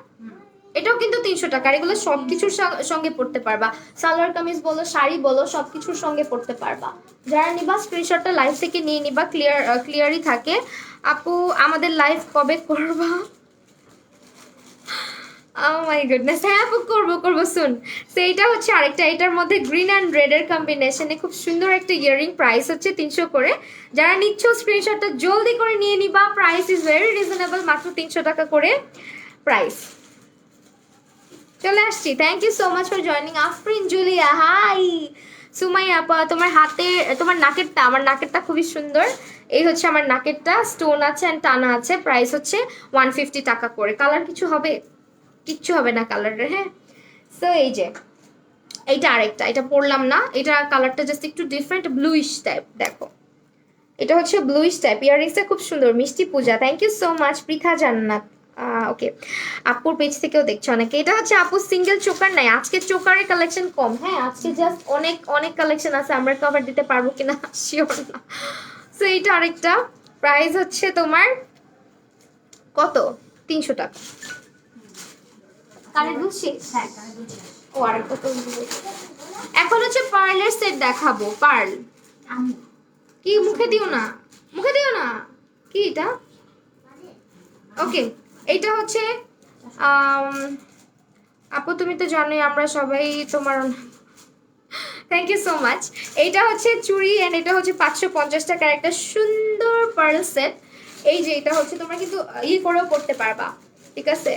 Speaker 1: এটাও কিন্তু 300 টাকা। এগুলো সবকিছুর সঙ্গে পড়তে পারবা, সালোয়ার কামিজ বলো শাড়ি বলো সবকিছুর সঙ্গে পড়তে পারবা। যারা নিবা স্ক্রিনশটটা লাইভ থেকে নিয়ে নিবা, ক্লিয়ারই থাকে। আপু আমাদের লাইভ কবে করবা? Oh my goodness, হ্যাঁ আপু করবো শুন। তো এইটা হচ্ছে আরেকটা, এটার মধ্যে গ্রিন অ্যান্ড রেড এর কম্বিনেশনে খুব সুন্দর একটা ইয়াররিং। প্রাইস হচ্ছে 300 করে। যারা নিচ্ছ স্ক্রিনশটটা জলদি করে নিয়ে নিবা, প্রাইস ইজ ভেরি রিজনেবল, মাত্র 300 টাকা করে প্রাইস। চলে আসছি, thank you so much for joining. Afrin Julia, hi. Sumaiya আপা, তোমার নাকেরটা, আমার নাকেরটা খুবই সুন্দর। এই হচ্ছে আমার নাকেরটা, স্টোন আছে অ্যান্ড টানা আছে। প্রাইস হচ্ছে 150 টাকা করে। কালার কিছু হবে? কিচ্ছু হবে না কালারের, হ্যাঁ। সো এই যে এইটা আরেকটা, এটা পরলাম না, এটা কালারটা জাস্ট একটু ডিফারেন্ট, ব্লুইশ টাইপ। দেখো এটা হচ্ছে ব্লুইশ টাইপ। ইয়াররিংসটা খুব সুন্দর। মিষ্টি Puja, thank you so much. Pritha Jannat, okay, আপুর পেজ থেকেও দেখছো অনেকে। এটা হচ্ছে আপু সিঙ্গেল চোকার নাই, আজকে চোকারের কালেকশন কম। হ্যাঁ আজকে জাস্ট অনেক অনেক কালেকশন আছে, আমরা কভার দিতে পারবো কিনা শিওর না। সো এইটা আরেকটা, প্রাইস হচ্ছে তোমার কত? 300 টাকা। কানে দুলছি, হ্যাঁ ও আরেকটা তো। এখন হচ্ছে পার্লের সেট দেখাবো। পার্ল কি, মুখে দিও না, মুখে দিও না। কি এটা? ওকে, এইটা হচ্ছে আপু তুমি তো জানোই আমরা সবাই তোমার, থ্যাংক ইউ সো মাচ। এইটা হচ্ছে চুড়ি অ্যান্ড এটা হচ্ছে 550 টাকার একটা সুন্দর পার্ল সেট। এই যে এটা হচ্ছে তোমরা কিন্তু করেও পড়তে পারবা, ঠিক আছে।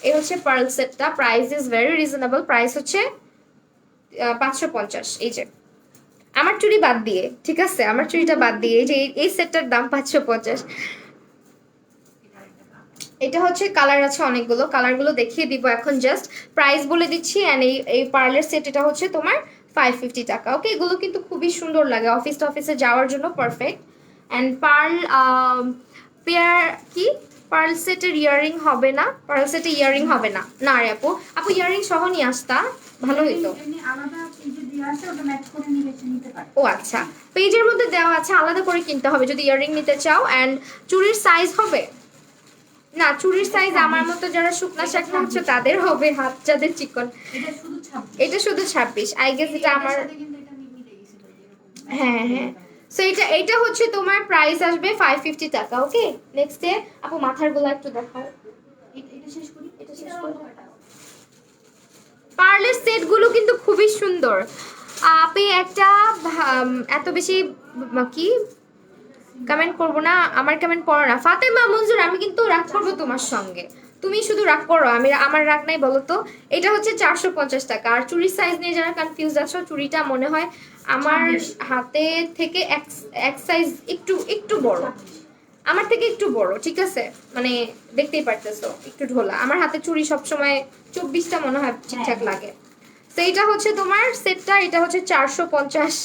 Speaker 1: এই হচ্ছে পার্ল সেটটা, price is very reasonable, price হচ্ছে 550। এই যে আমার চুড়ি বাদ দিয়ে, ঠিক আছে, আমার চুড়িটা বাদ দিয়ে এই যে এই সেটটার দাম 550। এটা হচ্ছে কালার আছে অনেকগুলো, কালারগুলো দেখিয়ে দিব এখন, জাস্ট প্রাইস বলে দিচ্ছি। অ্যান্ড এই পার্লের সেট এটা হচ্ছে তোমার 550 টাকা। ওকে, এগুলো কিন্তু খুবই সুন্দর লাগে, অফিসে যাওয়ার জন্য পারফেক্ট। অ্যান্ড পার্ল পেয়ার কি পার্ল সেটের ইয়ারিং হবে না, পার্ল সেটে ইয়ারিং হবে না, না রে আপু, আপু ইয়ারিং সহ নিয়ে আসতা ভালো হইতো। ও আচ্ছা, পেজের মধ্যে দেওয়া আছে, আলাদা করে কিনতে হবে যদি ইয়ারিং নিতে চাও। অ্যান্ড চুড়ির সাইজ হবে না, চুড়ির সাইজ আমার মতো যারা শুকনা শাকনা হচ্ছে তাদের হবে, হাত যাদের চিকন। এটা শুধু 26, আই গেস এটা আমার, হ্যাঁ হ্যাঁ। সো এটা হচ্ছে তোমার প্রাইস আসবে 550 টাকা। ওকে, নেক্সট ডে আপু মাথার গুলো একটু দেখাও, এটা শেষ করি, এটা শেষ করি। পার্লের সেট গুলো কিন্তু খুবই সুন্দর। আপনি একটা এত বেশি কি কমেন্ট করবো না, আমার কমেন্ট পড়ো না। ফাতেমা মঞ্জুর, আমি কিন্তু রাগ করবো তোমার সঙ্গে, তুমি শুধু রাগ করো, আমি আমার রাগ নাই বলো তো। এটা হচ্ছে 450 টাকা। আর চুড়ির সাইজ নিয়ে যারা কনফিউজ আছো, চুড়িটা মনে হয় আমার হাতে থেকে এক সাইজ একটু একটু বড়, আমার থেকে একটু বড়, ঠিক আছে, মানে দেখতেই পারতেছো একটু ঢোলা। আমার হাতে চুড়ি সবসময় 24টা মনে হয় ঠিকঠাক লাগে। তো এটা হচ্ছে তোমার সেটটা, এটা হচ্ছে 450।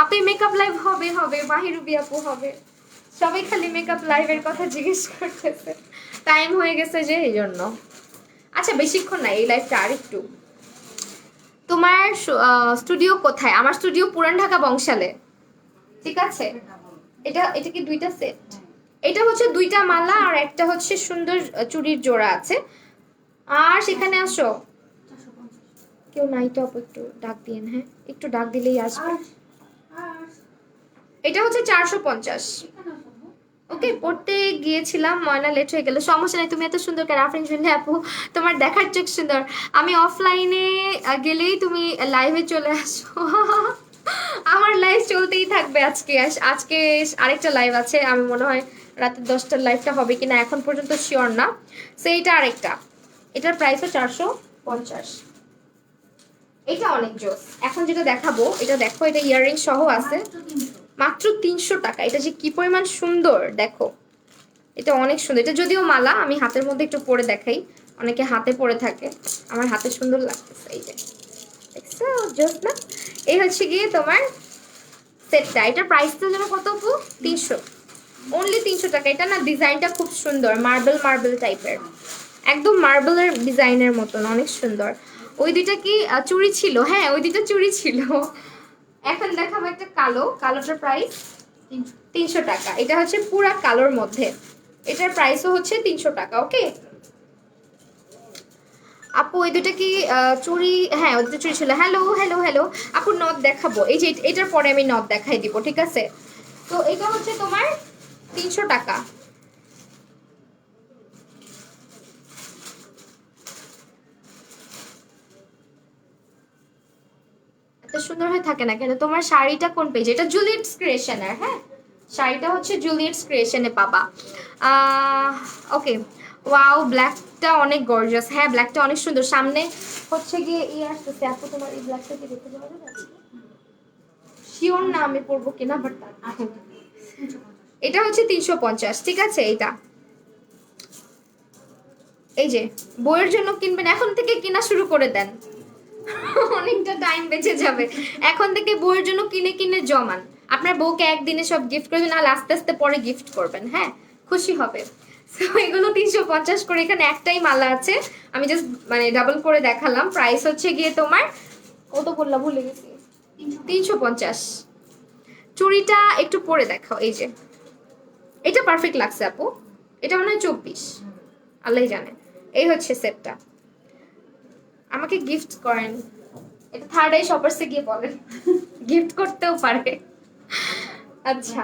Speaker 1: আপনি মেকআপ লাইভ হবে হবে, মাহিরুবি আপু হবে, সবাই খালি মেকআপ লাইভের কথা জিজ্ঞেস করতেছে, টাইম হয়ে গেছে যে এই জন্য। আচ্ছা বেশিক্ষণ না এই লাইভটা, আর একটু। তোমার স্টুডিও কোথায়? আমার স্টুডিও পুরান ঢাকা বংশালে, ঠিক আছে। এটা এটা কি দুইটা সেট? এটা হচ্ছে দুইটা মালা আর একটা হচ্ছে সুন্দর চুড়ির জোড়া আছে। আর সেখানে আসো, কেউ নাই তো আপু, একটু ডাক দিন, হ্যাঁ একটু ডাক দিলেই আসবে। এটা হচ্ছে 450। ওকে, পড়তে গিয়েছিলাম, ময়না লেট হয়ে গেল, সমস্যা নাই, তুমি এত সুন্দর কেন আফরিন জুনলে আপু, তোমার দেখার চোখ সুন্দর। আমি অফলাইনে গেলেই তুমি লাইভে চলে আসো। আমার লাইভ চলতেই থাকবে আজকে, আজকে আরেকটা লাইভ আছে, আমি মনে হয় রাতে 10টার লাইভটা হবে কিনা এখন পর্যন্ত শিওর না। সেইটা আরেকটা, এটার প্রাইসও 450। এটা অনেক জোস। এখন যেটা দেখাবো এটা দেখো, এটা ইয়াররিং সহ আছে, মাত্র 300 টাকা। এটা যে কি পরিমাণ সুন্দর দেখো, এটা অনেক সুন্দর। এটা যদিও মালা, আমি হাতের মধ্যে একটু পরে দেখাই, অনেকে হাতে পরে থাকে, আমার হাতে সুন্দর লাগতেছে। এই যে দেখছো জোস না? এই হচ্ছে গিয়ে তোমার সেটটা। এটার প্রাইসটা যেন কত আপু? 300, অনলি 300 টাকা। এটা না ডিজাইনটা খুব সুন্দর, মার্বেল টাইপের, একদম মার্বেলের ডিজাইনের মতন, অনেক সুন্দর। ওই দুইটা কি চুড়ি ছিল? হ্যাঁ ওই দুইটা চুড়ি ছিল। এখন দেখাবো একটা কালো, কালোটার প্রাইস 300 টাকা। এটা হচ্ছে পুরা কালোর মধ্যে, এটার প্রাইসও হচ্ছে 300 টাকা। ওকে আপু, ওই দুটা কি চুড়ি? হ্যাঁ ওই দুটো চুড়ি ছিল। হ্যালো হ্যালো হ্যালো আপু, নথ দেখাবো, এই যে এটার পরে আমি নথ দেখাই দিব, ঠিক আছে। তো এটা হচ্ছে তোমার 300 টাকা। এত সুন্দর হয়ে থাকে না কেন? তোমার শাড়িটা কোন পেজ? এটা জুলিয়েটস ক্রিয়েশনের, হ্যাঁ শাড়িটা হচ্ছে জুলিয়েটস ক্রিয়েশনে পাবা। ওকে, ওয়াও ব্ল্যাকটা অনেক গর্জিয়াস। হ্যাঁ ব্ল্যাকটা অনেক সুন্দর। সামনে হচ্ছে গিয়ে আসতেছে আপু, তোমার এই ব্ল্যাকটা কি দেখতে পাওয়া যাবে? শিওর না আমি পরবো কিনা, বাট এটা হচ্ছে 350, ঠিক আছে। এটা এই যে বইয়ের জন্য কিনবেন, এখন থেকে কেনা শুরু করে দেন, অনেকটা টাইম বেঁচে যাবে। এখন থেকে বইয়ের জন্য কিনে কিনে জমান, আপনার বউকে একদিনে সব গিফট করবেন, আর আস্তে আস্তে পরে গিফট করবেন, হ্যাঁ খুশি হবে। এগুলো 350 করে। এখানে একটাই মালা আছে, আমি জাস্ট মানে ডাবল করে দেখালাম। প্রাইস হচ্ছে গিয়ে তোমার কত বললাম ভুলে গেছি, 350। চুড়িটা একটু পরে দেখাও, এই যে এটা পারফেক্ট লাগছে আপু, এটা মনে হয় 24, আল্লাহ জানে। এই হচ্ছে সেটটা, আমাকে গিফট করেন, এটা থার্ড আই শপার্সে গিয়ে বলেন, গিফট করতেও পারে। আচ্ছা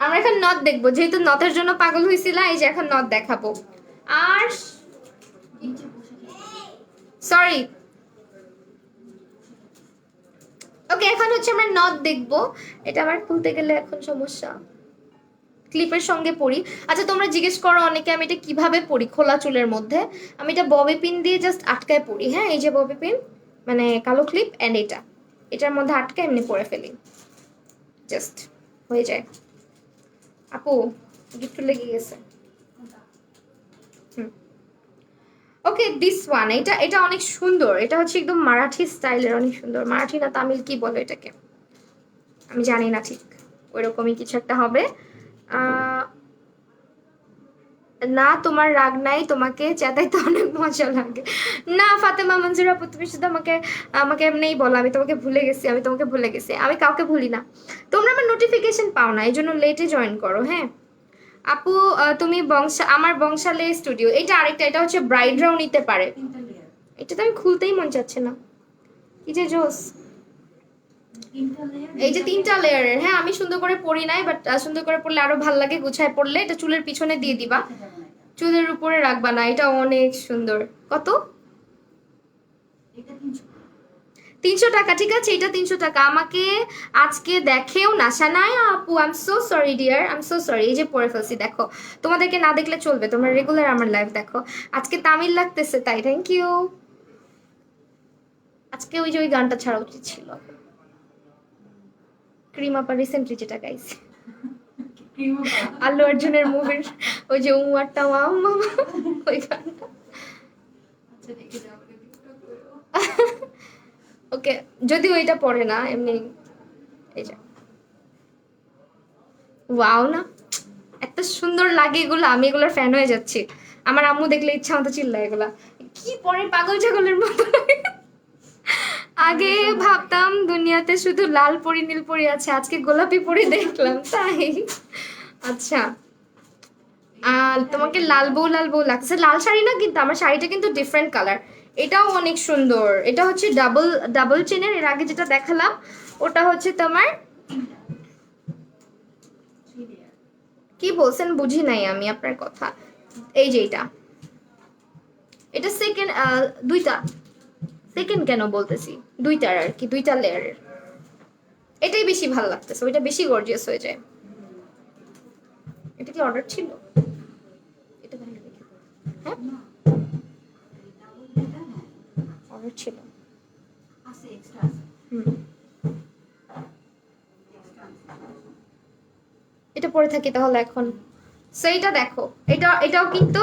Speaker 1: আমরা এখন নথ দেখবো, যেহেতু নথের জন্য পাগল হয়েছিল, এই যে এখন নথ দেখাবো। আর সরি, ওকে এখন হচ্ছে আমরা নথ দেখবো। এটা আমার খুলতে গেলে এখন সমস্যা, ক্লিপের সঙ্গে পরি। আচ্ছা তোমরা জিজ্ঞেস করো অনেকে আমি এটা কিভাবে পরি খোলা চুলের মধ্যে। আমি এটা ববি পিন দিয়ে জাস্ট আটকায় পরি। হ্যাঁ এই যে ববি পিন, মানে কালো ক্লিপ অ্যান্ড এটার মধ্যে আটকে এমনি পরে ফেলি, জাস্ট হয়ে যায়। আপু গিফট লেগে গেছে। ওকে দিস ওয়ান, এটা এটা অনেক সুন্দর। এটা হচ্ছে একদম মারাঠি স্টাইলের, অনেক সুন্দর। মারাঠি না তামিল কি বলে এটাকে আমি জানি না ঠিক, ওইরকমই কিছু একটা হবে। না তোমার রাগ নাই, তোমাকে চেতাইতে অনেক মজা লাগে। না ফাতেমা মঞ্জুর আপু তুমি শুধু আমাকে আমাকে এমনিই বলো, আমি তোমাকে ভুলে গেছি, আমি তোমাকে ভুলে গেছি, আমি কাউকে ভুলি না। তোমরা আমার নোটিফিকেশন পাও না, এই জন্য লেটে জয়েন করো। হ্যাঁ আপু তুমি আমার বংশালে স্টুডিও, এটা আরেকটা, এটা হচ্ছে ব্রাইডরাও নিতে পারে। এটা তো আমি খুলতেই মন চাচ্ছে না, কি যে জোস। এই যে 3টা লেয়ারের। হ্যাঁ আমি সুন্দর করে পরি নাই, বাট সুন্দর করে পরলে আরো ভালো লাগে, গুছায় পরলে। এটা চুলের পিছনে দিয়ে দিবা, চুলের উপরে রাখবা না। এটা অনেক সুন্দর। কত? 300 টাকা, ঠিক আছে এটা 300 টাকা। আমাকে আজকে দেখেও না সানায়া আপু, I am so sorry dear, I am so sorry. এই যে পরে ফেলছি দেখো, তোমাদেরকে না দেখলে চলবে, তোমরা রেগুলার আমার লাইভ দেখো। আজকে তামিল লাগতেছে তাই, থ্যাংক ইউ। আজকে ওই যে ওই গানটা ছাড়া উচিত ছিল। ক্রিম আপা রিসেন্টলি যেটা গাইছে আল্লু অর্জুনের মুভির ওই যে উমারটা মামা, ওই গানটা। ওকে যদি ওইটা পড়ে না এমনি। এই যে ওয়াও না, এত সুন্দর লাগে এগুলো, আমি এগুলোর ফ্যান হয়ে যাচ্ছি। আমার আম্মু দেখলে ইচ্ছা মতো চিল্লায় এগুলা কি পরে পাগল ছাগলের মতো। আগে ভাবতাম দুনিয়াতে শুধু লাল পরি নীল পরি আছে, আজকে গোলাপি পরি দেখলাম তাই। আচ্ছা তোমাকে লাল বউ লাগছে। লাল শাড়ি না কিন্তু, আমার শাড়িটা কিন্তু ডিফারেন্ট কালার। এটাও অনেক সুন্দর। এটা হচ্ছে ডাবল ডাবল চেনের, এর আগে যেটা দেখালাম ওটা হচ্ছে তোমার কি বলছেন বুঝি নাই আমি আপনার কথা। এই যে এটা সেকেন্ড, দুইটা সেকেন্ড কেন বলতেছি, দুইটার আর কি, 2টা লেয়ারের। এটাই বেশি ভালো লাগতেছে, ওইটা বেশি গর্জিয়াস হয়ে যায়। এটা কি অর্ডার ছিল? এটা ভালো দেখে, হ্যাঁ অর্ডার ছিল। এটা পরে থাকি তাহলে এখন। সেইটা দেখো, এটাও কিন্তু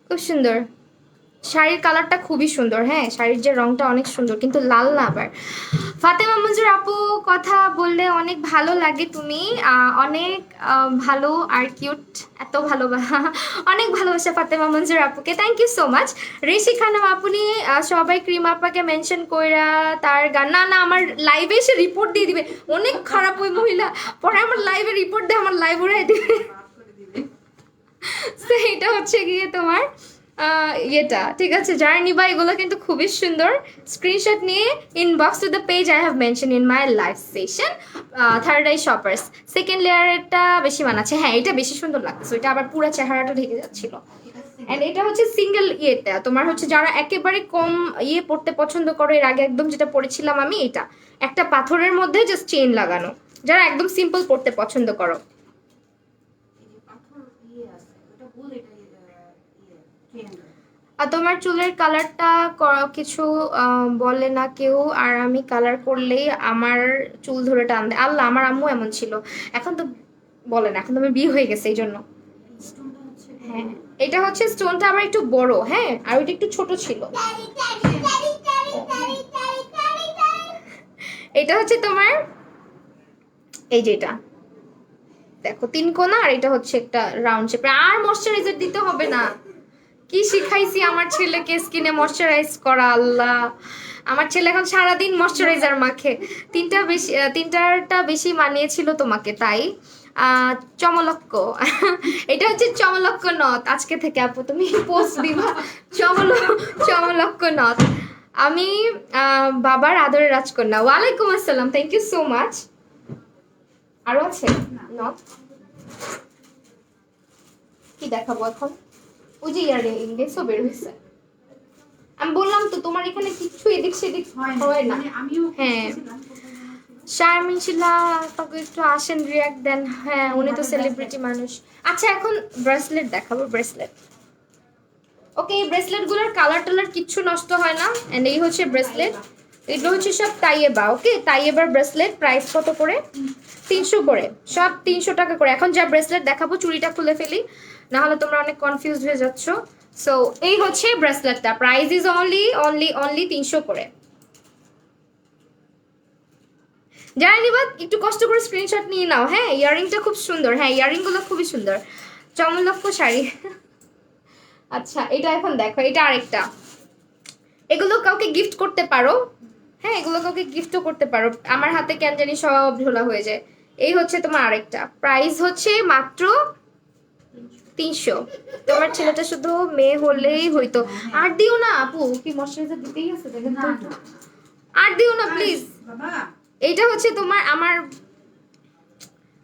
Speaker 1: খুব সুন্দর। শাড়ির কালারটা খুবই সুন্দর। হ্যাঁ শাড়ির যে রংটা অনেক সুন্দর, কিন্তু লাল না আবার। ফাতেমা মঞ্জুর আপু কথা বললে অনেক ভালো লাগে, তুমি অনেক ভালো আর কিউট, এত ভালো অনেক ভালোবাসা ফাতেমা মঞ্জুর আপুকে, থ্যাংক ইউ সো মাচ। ঋষি খানম আপনি সবাই ক্রিম আপাকে মেনশন কইরা তার গান। না না আমার লাইভে এসে রিপোর্ট দিয়ে দিবে, অনেক খারাপ ওই মহিলা, পরে আমার লাইভে রিপোর্ট দিয়ে আমার লাইভ উড়াই দিবে। তো এটা হচ্ছে গিয়ে তোমার ইয়েটা, ঠিক আছে। যারা নিবা এগুলো কিন্তু খুবই সুন্দর। স্ক্রিনশট নিয়ে inbox to the page I have mention in my live session. Third eye shoppers second লেয়ারেরটা বেশি মানাচ্ছে। হ্যাঁ এটা বেশি সুন্দর লাগছে, ওইটা আবার পুরো চেহারাটা ঢেকে যাচ্ছিল। এন্ড এটা হচ্ছে সিঙ্গেল ইয়েটা, তোমার হচ্ছে যারা একেবারে কম ইয়ে পড়তে পছন্দ করো, এর আগে একদম যেটা পড়েছিলাম আমি, এটা একটা পাথরের মধ্যে জাস্ট চেইন লাগানো, যারা একদম সিম্পল পড়তে পছন্দ করো। আর তোমার চুলের কালারটা কিছু বলে না কেউ, আর আমি কালার করলেই আমার চুল ধরে টান দেয়। আল্লাহ আমার আম্মু এমন ছিল, এখন তো বলে না, এখন তো আমার বিয়ে হয়ে গেছে এই জন্য। হ্যাঁ এটা হচ্ছে স্টোনটা আবার একটু বড়, হ্যাঁ আর ওইটা একটু ছোট ছিল। এটা হচ্ছে তোমার এই যেটা দেখো 3 কোণা, আর এটা হচ্ছে একটা রাউন্ড শেপ। আর ময়শ্চারাইজার দিতে হবে না, কি শিখাইছি আমার ছেলেকে স্কিনে ময়শ্চারাইজ করা। আল্লাহ আমার ছেলে এখন সারাদিন ময়শ্চারাইজার মাখে। তিনটাটা বেশি মানিয়েছিল তোমাকে তাই। চমলক্ক এটা হচ্ছে চমলক্ক নথ, আজকে থেকে আপু তুমি পোস্ট দিবা চমলক্ক নথ। আমি বাবার আদরের রাজকন্যা। ওয়ালাইকুম আসসালাম, থ্যাংক ইউ সো মাচ। আরো আছে নথ, কি দেখাবো এখন? ওই যে ইয়ারিং দেখছো বের হয়েছে। আমি বললাম তো তোমার এখানে কিছু এদিক সেদিক হয় না। হ্যাঁ শারমিন শিলা তাকে একটু আসেন, রিয়াক্ট দেন। হ্যাঁ উনি তো সেলিব্রিটি মানুষ। আচ্ছা এখন ব্রেসলেট দেখাবো, ব্রেসলেট। ওকে এই ব্রেসলেট গুলোর কালার টালার কিচ্ছু নষ্ট হয় না। এন্ড এই হচ্ছে ব্রেসলেট, এগুলো হচ্ছে সব তাইয়েবা। ওকে তাইয়েবার ব্রেসলেট, প্রাইস কত করে? 300 করে, সব 300 টাকা করে। এখন যা ব্রেসলেট দেখাবো, চুড়িটা খুলে ফেলি, না হলে তোমরা অনেক কনফিউজ হয়ে যাচ্ছ। সো এই হচ্ছে ব্রেসলেটটা, price is only only only 300 করে। যারা নিবা একটু কষ্ট করে স্ক্রিনশট নিয়ে নাও। হ্যাঁ ইয়ারিংটা খুব সুন্দর, হ্যাঁ ইয়ারিং গুলো খুবই সুন্দর, চমলক্ষ শাড়ি। আচ্ছা এটা এখন দেখো, এটা আরেকটা, এগুলো কাউকে গিফট করতে পারো। হ্যাঁ এগুলো কাউকে গিফটও করতে পারো, আমার হাতে কেন জানি সব ঝোলা হয়ে যায়। এই হচ্ছে তোমার আরেকটা, প্রাইস হচ্ছে মাত্র 300। তোমার ছেলেটা শুধু মেয়ে হলেই হইতো। আর দিও না আপু, কি ময়শ্চারাইজার দিতেই আছে দেখেন তো, আর দিও না প্লিজ। এইটা হচ্ছে তোমার আমার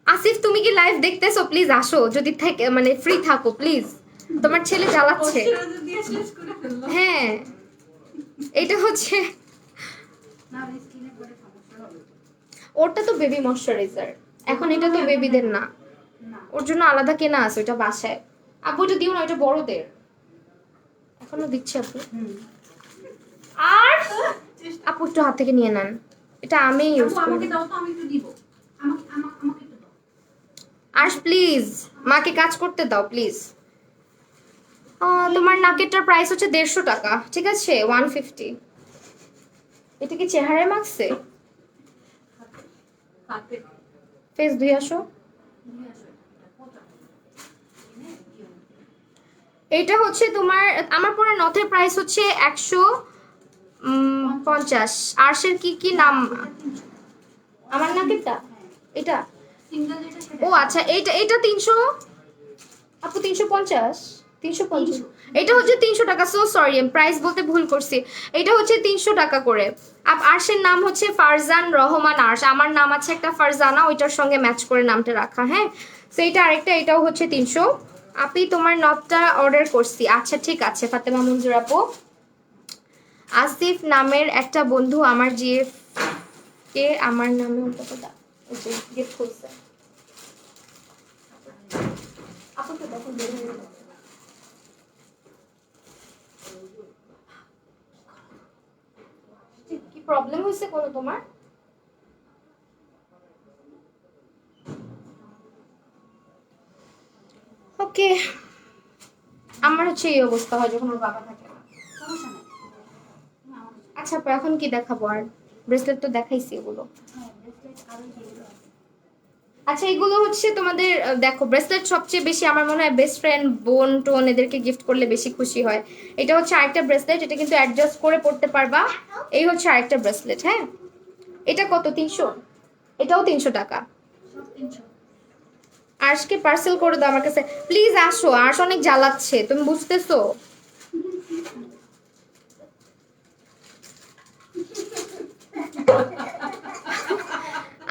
Speaker 1: আসিফ, তুমি কি লাইভ দেখতেছো? প্লিজ আসো যদি থাকে, মানে ফ্রি থাকো প্লিজ, তোমার ছেলে জ্বালাচ্ছে। হ্যাঁ এটা হচ্ছে, ওটা তো বেবি ময়শ্চারাইজার, এখন এটা তো বেবিদের না, ওর জন্য আলাদা কেনা আছে, ওটা বাসায়। আপু এটা দিও না, ওটা বড়দের, এখনো দিচ্ছি আপু। আর আপু একটু হাত থেকে নিয়ে নেন, এটা আমি ইউজ করি। আশ প্লিজ মাকে কাজ করতে দাও প্লিজ। তোমার নাকেরটার প্রাইস হচ্ছে 150 টাকা, ঠিক আছে 150। এটা কি চেহারায় মাখছে? ফেস ধুয়ে আসো। এটা হচ্ছে তোমার, আমার পরে নথের প্রাইস হচ্ছে 150। আরশের কি কি নাম? আমার নাকেরটা এটা, ও আচ্ছা এইটা, এটা 300 আপু, 350 350। এটা হচ্ছে 300 টাকা, সো সরি আমি প্রাইস বলতে ভুল করছি। এটা হচ্ছে 300 টাকা করে। আরশের নাম হচ্ছে ফারজান রহমান আরশ, আমার নাম আছে একটা ফারজানা, ওইটার সঙ্গে ম্যাচ করে নামটা রাখা। হ্যাঁ সো এটা আরেকটা, এটাও হচ্ছে 300। আপনি তোমার নটটা অর্ডার করছি, আচ্ছা ঠিক আছে ফাতেমা মঞ্জুর আপু। আসিফ নামের একটা বন্ধু আমার জিএফ কে আমার নামে ওটা কথা গিফট করছে। আপু তো দেখো বের হয়ে গেল। কি প্রবলেম হয়েছে কোনো তোমার? ওকে আমার হচ্ছে এই অবস্থা হয় যখন ওর বাবা থাকে না। আচ্ছা আপু এখন কি দেখাবো? আর ব্রেসলেট তো দেখাইছি এগুলো। আচ্ছা এগুলো হচ্ছে তোমাদের দেখো ব্রেসলেট সবচেয়ে বেশি আমার মনে হয় বেস্ট ফ্রেন্ড বোন টোন এদেরকে গিফট করলে বেশি খুশি হয়। এটা হচ্ছে আরেকটা ব্রেসলেট, এটা কিন্তু অ্যাডজাস্ট করে পড়তে পারবা। এই হচ্ছে আরেকটা ব্রেসলেট। হ্যাঁ এটা কত? 300। এটাও 300 টাকা। আর্শকে পার্সেল করে দাও আমার কাছে প্লিজ, আসো। আর্শ অনেক জ্বালাচ্ছে, তুমি বুঝতেছো?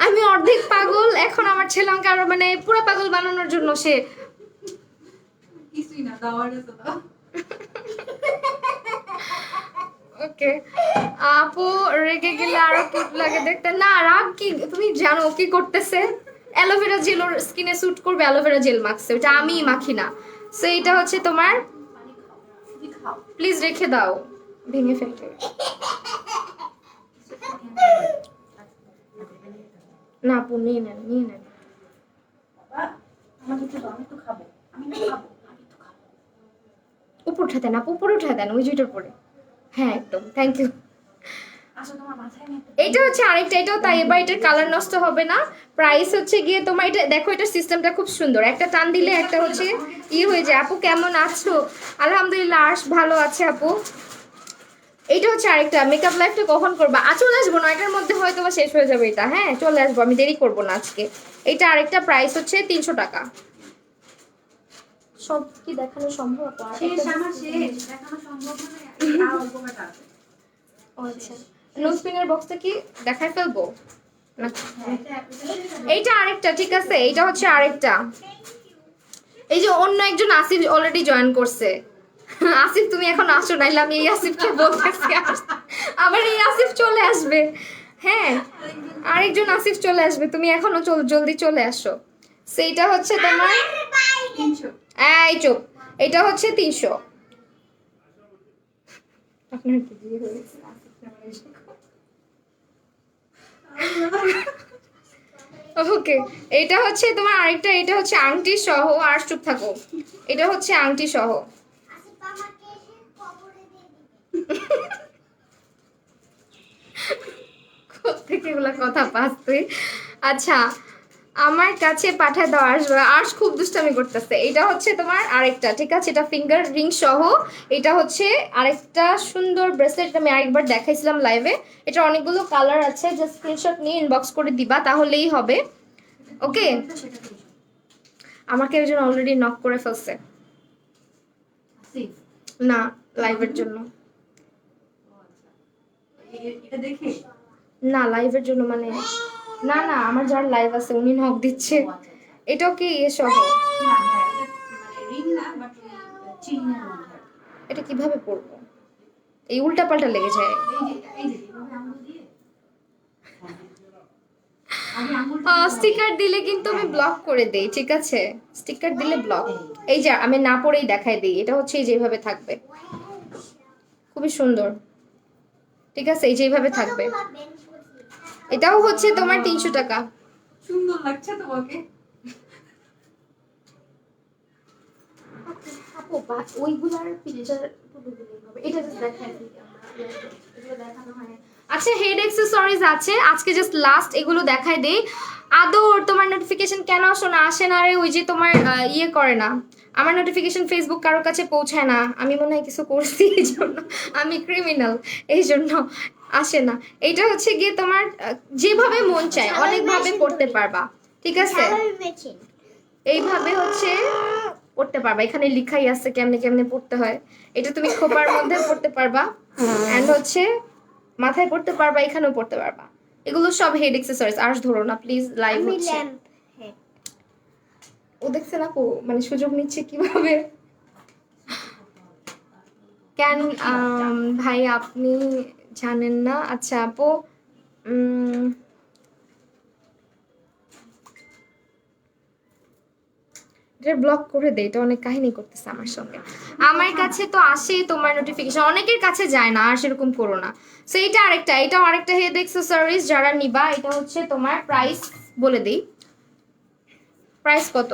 Speaker 1: আমি অর্ধেক পাগল, এখন আমার ছেলে আমাকে আরো মানে পুরো পাগল বানানোর জন্য সে কিছুই না ওকে আপু রেগে গেলে আরো কিউট লাগে দেখতে। না রাগ কি, তুমি জানো কি করতেছে? অ্যালোভেরা জেল ওর স্কিনে স্যুট করবে, অ্যালোভেরা জেল মাখছে, ওটা আমি মাখি না। সো এটা হচ্ছে তোমার, প্লিজ রেখে দাও, ভেঙে ফেলবে। না আপু নিয়ে নেন, নিয়ে নেন। উপর উঠে দেন আপু, উপরে উঠে দেন, ওই জুইটার পরে। হ্যাঁ একদম, থ্যাংক ইউ। এটা হচ্ছে আরেকটা, এটাও তাই, এবার এটার কালার নষ্ট হবে না। প্রাইস হচ্ছে গিয়ে তোমার, এটা দেখো এটার সিস্টেমটা খুব সুন্দর, একটা টান দিলে একটা হচ্ছে হয়ে যায়। আপু কেমন আছো? আলহামদুলিল্লাহ, আর্শ ভালো আছে আপু। এইটা হচ্ছে আরেকটা, মেকআপ লাইফটা কখন করবা? চলে আসবো 9টার মধ্যে হয়তো বা শেষ হয়ে যাবে এটা। হ্যাঁ চলে আসবো, আমি দেরি করবো না আজকে। এটা আরেকটা, প্রাইস হচ্ছে 300 টাকা। সব কি দেখানো সম্ভব? আচ্ছা নোজপিনের বক্সটা কি দেখাই ফেলবো? এইটা আরেকটা, ঠিক আছে এইটা হচ্ছে আরেকটা। এই যে অন্য একজন আসিফ অলরেডি জয়েন করছে। আসিফ তুমি এখন আসো, নাইলে আমি এই আসিফকে বলতেছি আবার এই আসিফ চলে আসবে। হ্যাঁ, আরেকজন আসিফ চলে আসবে, তুমি এখনো জলদি চলে আসো। সেইটা হচ্ছে তোমার
Speaker 2: 300।
Speaker 1: এই চুপ, এটা হচ্ছে 300। আপনার কি বিয়ে হয়েছে? ওকে, এটা হচ্ছে তোমার আরেকটা, এটা হচ্ছে আংটি সহ। আর চুপ থাকো, এটা হচ্ছে আংটি সহ। থেকে এগুলা কথা পাস তুই। আচ্ছা, আমার কাছে পাঠায় দাও আর্শ। আর্শ খুব দুষ্টামি করতেছে। এটা হচ্ছে তোমার আরেকটা, ঠিক আছে, এটা ফিঙ্গার রিং সহ। এটা হচ্ছে আরেকটা সুন্দর ব্রেসলেট, আমি আরেকবার দেখাইছিলাম লাইভে। এটা অনেকগুলো কালার আছে, জাস্ট স্ক্রিনশট নিয়ে ইনবক্স করে দিবা, তাহলেই হবে। ওকে, আমাকে একজন অলরেডি নক করে ফেলছে।
Speaker 2: আসিফ,
Speaker 1: না, লাইভের জন্য
Speaker 2: এটা দেখে
Speaker 1: না, লাইভের জন্য মানে না না, আমার যার লাইভ আছে উনি নক দিচ্ছে। এটাও কি ইয়ে সহ?
Speaker 2: না হ্যাঁ, এটা মানে রিং না, বাট চিহ্নের মধ্যে।
Speaker 1: এটা কিভাবে পড়বো? এই উল্টা পাল্টা লেগে যায়।
Speaker 2: এই যে এভাবে আঙুল দিয়ে আগে আঙুল
Speaker 1: স্টিকার দিলে কিন্তু আমি ব্লক করে দেই, ঠিক আছে? স্টিকার দিলে ব্লক। এই যে আমি না পড়েই দেখাই দিই, এটা হচ্ছে এই যেভাবে থাকবে, খুবই সুন্দর, ঠিক আছে? এই যেভাবে থাকবে। এটাও হচ্ছে তোমার 300 টাকা।
Speaker 2: সুন্দর লাগছে তোমাকে।
Speaker 1: আপু ওইগুলার পিকচার এটা জাস্ট দেখাই দিই আমরা, এগুলো দেখানো হয়। আচ্ছা, হেড অ্যাকসেসরিজ আছে আজকে, জাস্ট লাস্ট এগুলো দেখাই দেই। আদর তোমার নোটিফিকেশন কেন আসে না রে? ওই যে তোমার ইয়ে করে না, আমার নোটিফিকেশন ফেসবুক কারোর কাছে পৌঁছায় না। আমি মনে হয় কিছু করছি এই জন্য, আমি ক্রিমিনাল, এই জন্য আসে না। এইটা হচ্ছে গিয়ে তোমার যেভাবে মন চায় অনেকভাবে পড়তে পারবা, ঠিক আছে? এইভাবে হচ্ছে পড়তে পারবা, এখানে লিখাই আছে কেমনে কেমনে পড়তে হয়। এটা তুমি খোপার মধ্যে পড়তে পারবা, এন্ড হচ্ছে মাথায় পড়তে পারবা, এখানেও পড়তে পারবা। এগুলো সব হেড অ্যাকসেসরিজ। আর ধরো না প্লিজ, লাইভ হচ্ছে। ও দেখছে না আপু, মানে সুযোগ নিচ্ছে কিভাবে। কেন ভাই আপনি জানেন না? আচ্ছা আপু, এটা ব্লক করে দে, এটা অনেক কাহিনী করতেছে আমার সঙ্গে। আমার কাছে তো আসে তোমার নোটিফিকেশন, অনেকের কাছে যায় না, আর সেরকম করো না। সো এটা আরেকটা, এটাও আরেকটা হেড অ্যাকসেসরিজ যারা নিবা। এটা হচ্ছে তোমার প্রাইস বলে দিই, প্রাইস কত?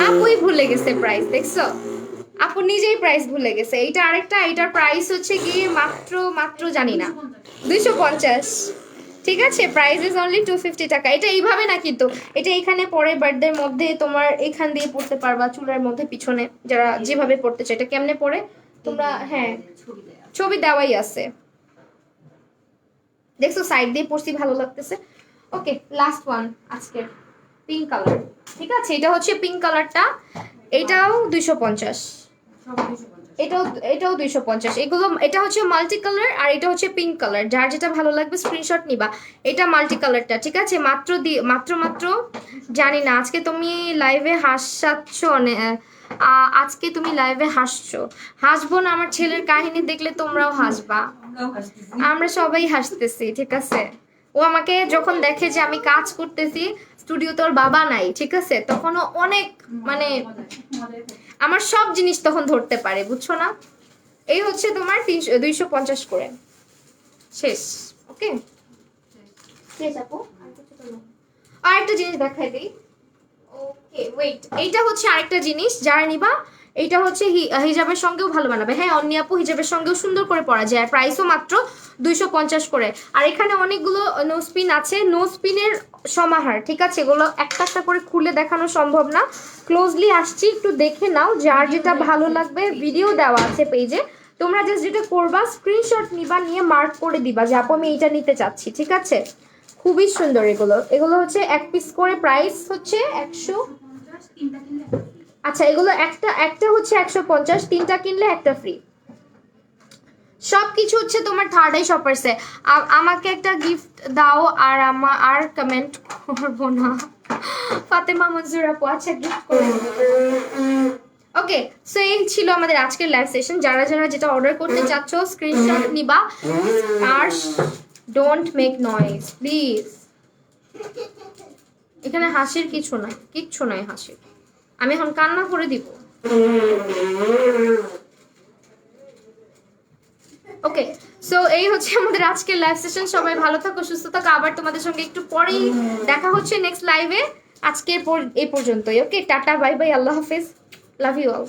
Speaker 1: আপুই ভুলে গেছে প্রাইস, দেখছো? আপু নিজেই প্রাইস ভুলে গেছে। এইটা আরেকটা, এটার প্রাইস হচ্ছে গিয়ে মাত্র জানি না 250। ঠিক আছে, প্রাইস ইজ অনলি 250 টাকা। এটা এইভাবে না কিন্তু, এটা এখানে পরে বার্থডের মধ্যে তোমার এখান দিয়ে পড়তে পারবা, চুলের মধ্যে পিছনে, যারা যেভাবে পড়তে চায়। এটা কেমনে পড়ে তোমরা, হ্যাঁ ছবি দেওয়াই আছে, দেখছো? সাইড দিয়ে পড়ছি, ভালো লাগতেছে। ওকে, লাস্ট ওয়ান আজকে, পিঙ্ক কালার, ঠিক আছে? এটা হচ্ছে পিঙ্ক কালারটা, এটাও 250। এটাও এটাও 250। এগুলো, এটা হচ্ছে মাল্টি কালার আর এটা হচ্ছে পিঙ্ক কালার। যার যেটা ভালো লাগবে স্ক্রিনশট নিবা। এটা মাল্টি কালারটা, ঠিক আছে? মাত্র জানি না, আজকে তুমি লাইভে হাসাচ্ছ আজকে তুমি লাইভে হাসবো না? আমার ছেলের কাহিনী দেখলে তোমরাও হাসবা, আমরা সবাই হাসতেছি, ঠিক আছে? ও আমাকে যখন দেখে যে আমি কাজ করতেছি, স্টুডিও তোর বাবা নাই, ঠিক আছে, তখনও অনেক মানে আমার সব জিনিস তখন ধরতে পারে, বুঝছো না? এই হচ্ছে তোমার 250 করে, শেষ। ওকে, শেষ আপু। আর একটা জিনিস দেখাই দিই। ওকে ওয়েট, এইটা হচ্ছে আরেকটা জিনিস যারা নিবা, এইটা হচ্ছে হিজাবের সঙ্গেও ভালো মানাবে। হ্যাঁ, অন্য আপু হিজাবের সঙ্গেও সুন্দর করে পরা যায়, আর প্রাইসও মাত্র 250 করে। আর এখানে অনেকগুলো নো স্পিন আছে, নো স্পিনের সমাহার, ঠিক আছে? এগুলো একটা একটা করে খুলে দেখানো সম্ভব না, ক্লোজলি আসছি, একটু দেখে নাও, যার যেটা ভালো লাগবে। ভিডিও দেওয়া আছে পেজে, তোমরা জাস্ট যেটা করবা স্ক্রিনশট নিবা, নিয়ে মার্ক করে দিবা যে আপু আমি এইটা নিতে চাচ্ছি, ঠিক আছে? খুবই সুন্দর এগুলো হচ্ছে এক পিস করে, প্রাইস হচ্ছে 100। আচ্ছা, এগুলো একটা হচ্ছে 150, তিনটা কিনলে একটা ফ্রি। সবকিছু হচ্ছে তোমার থার্ড আই শপার্সে। আমাকে একটা গিফট দাও, আর আর কমেন্ট করবো না। ফাতেমা মনজুর আপু, আচ্ছা গিফট করে। ওকে, সো এই ছিল আমাদের আজকের লাইভ সেশন। যারা যারা যেটা অর্ডার করতে চাচ্ছ স্ক্রিনশট নিবা, আর ডোন্ট মেক নয়েজ প্লিজ। এখানে হাসির কিছু নাই, কিচ্ছু নাই হাসির। আমি এখন কান্না করে দিব। ওকে, সো এই হচ্ছে আমাদের আজকের লাইভ সেশন। সবাই ভালো থাকো, সুস্থ থাকো। আবার তোমাদের সঙ্গে একটু পরেই দেখা হচ্ছে নেক্সট লাইভে। আজকে এই পর্যন্তই। ওকে, টাটা, বাই বাই, আল্লাহ হাফেজ, লাভ ইউ অল।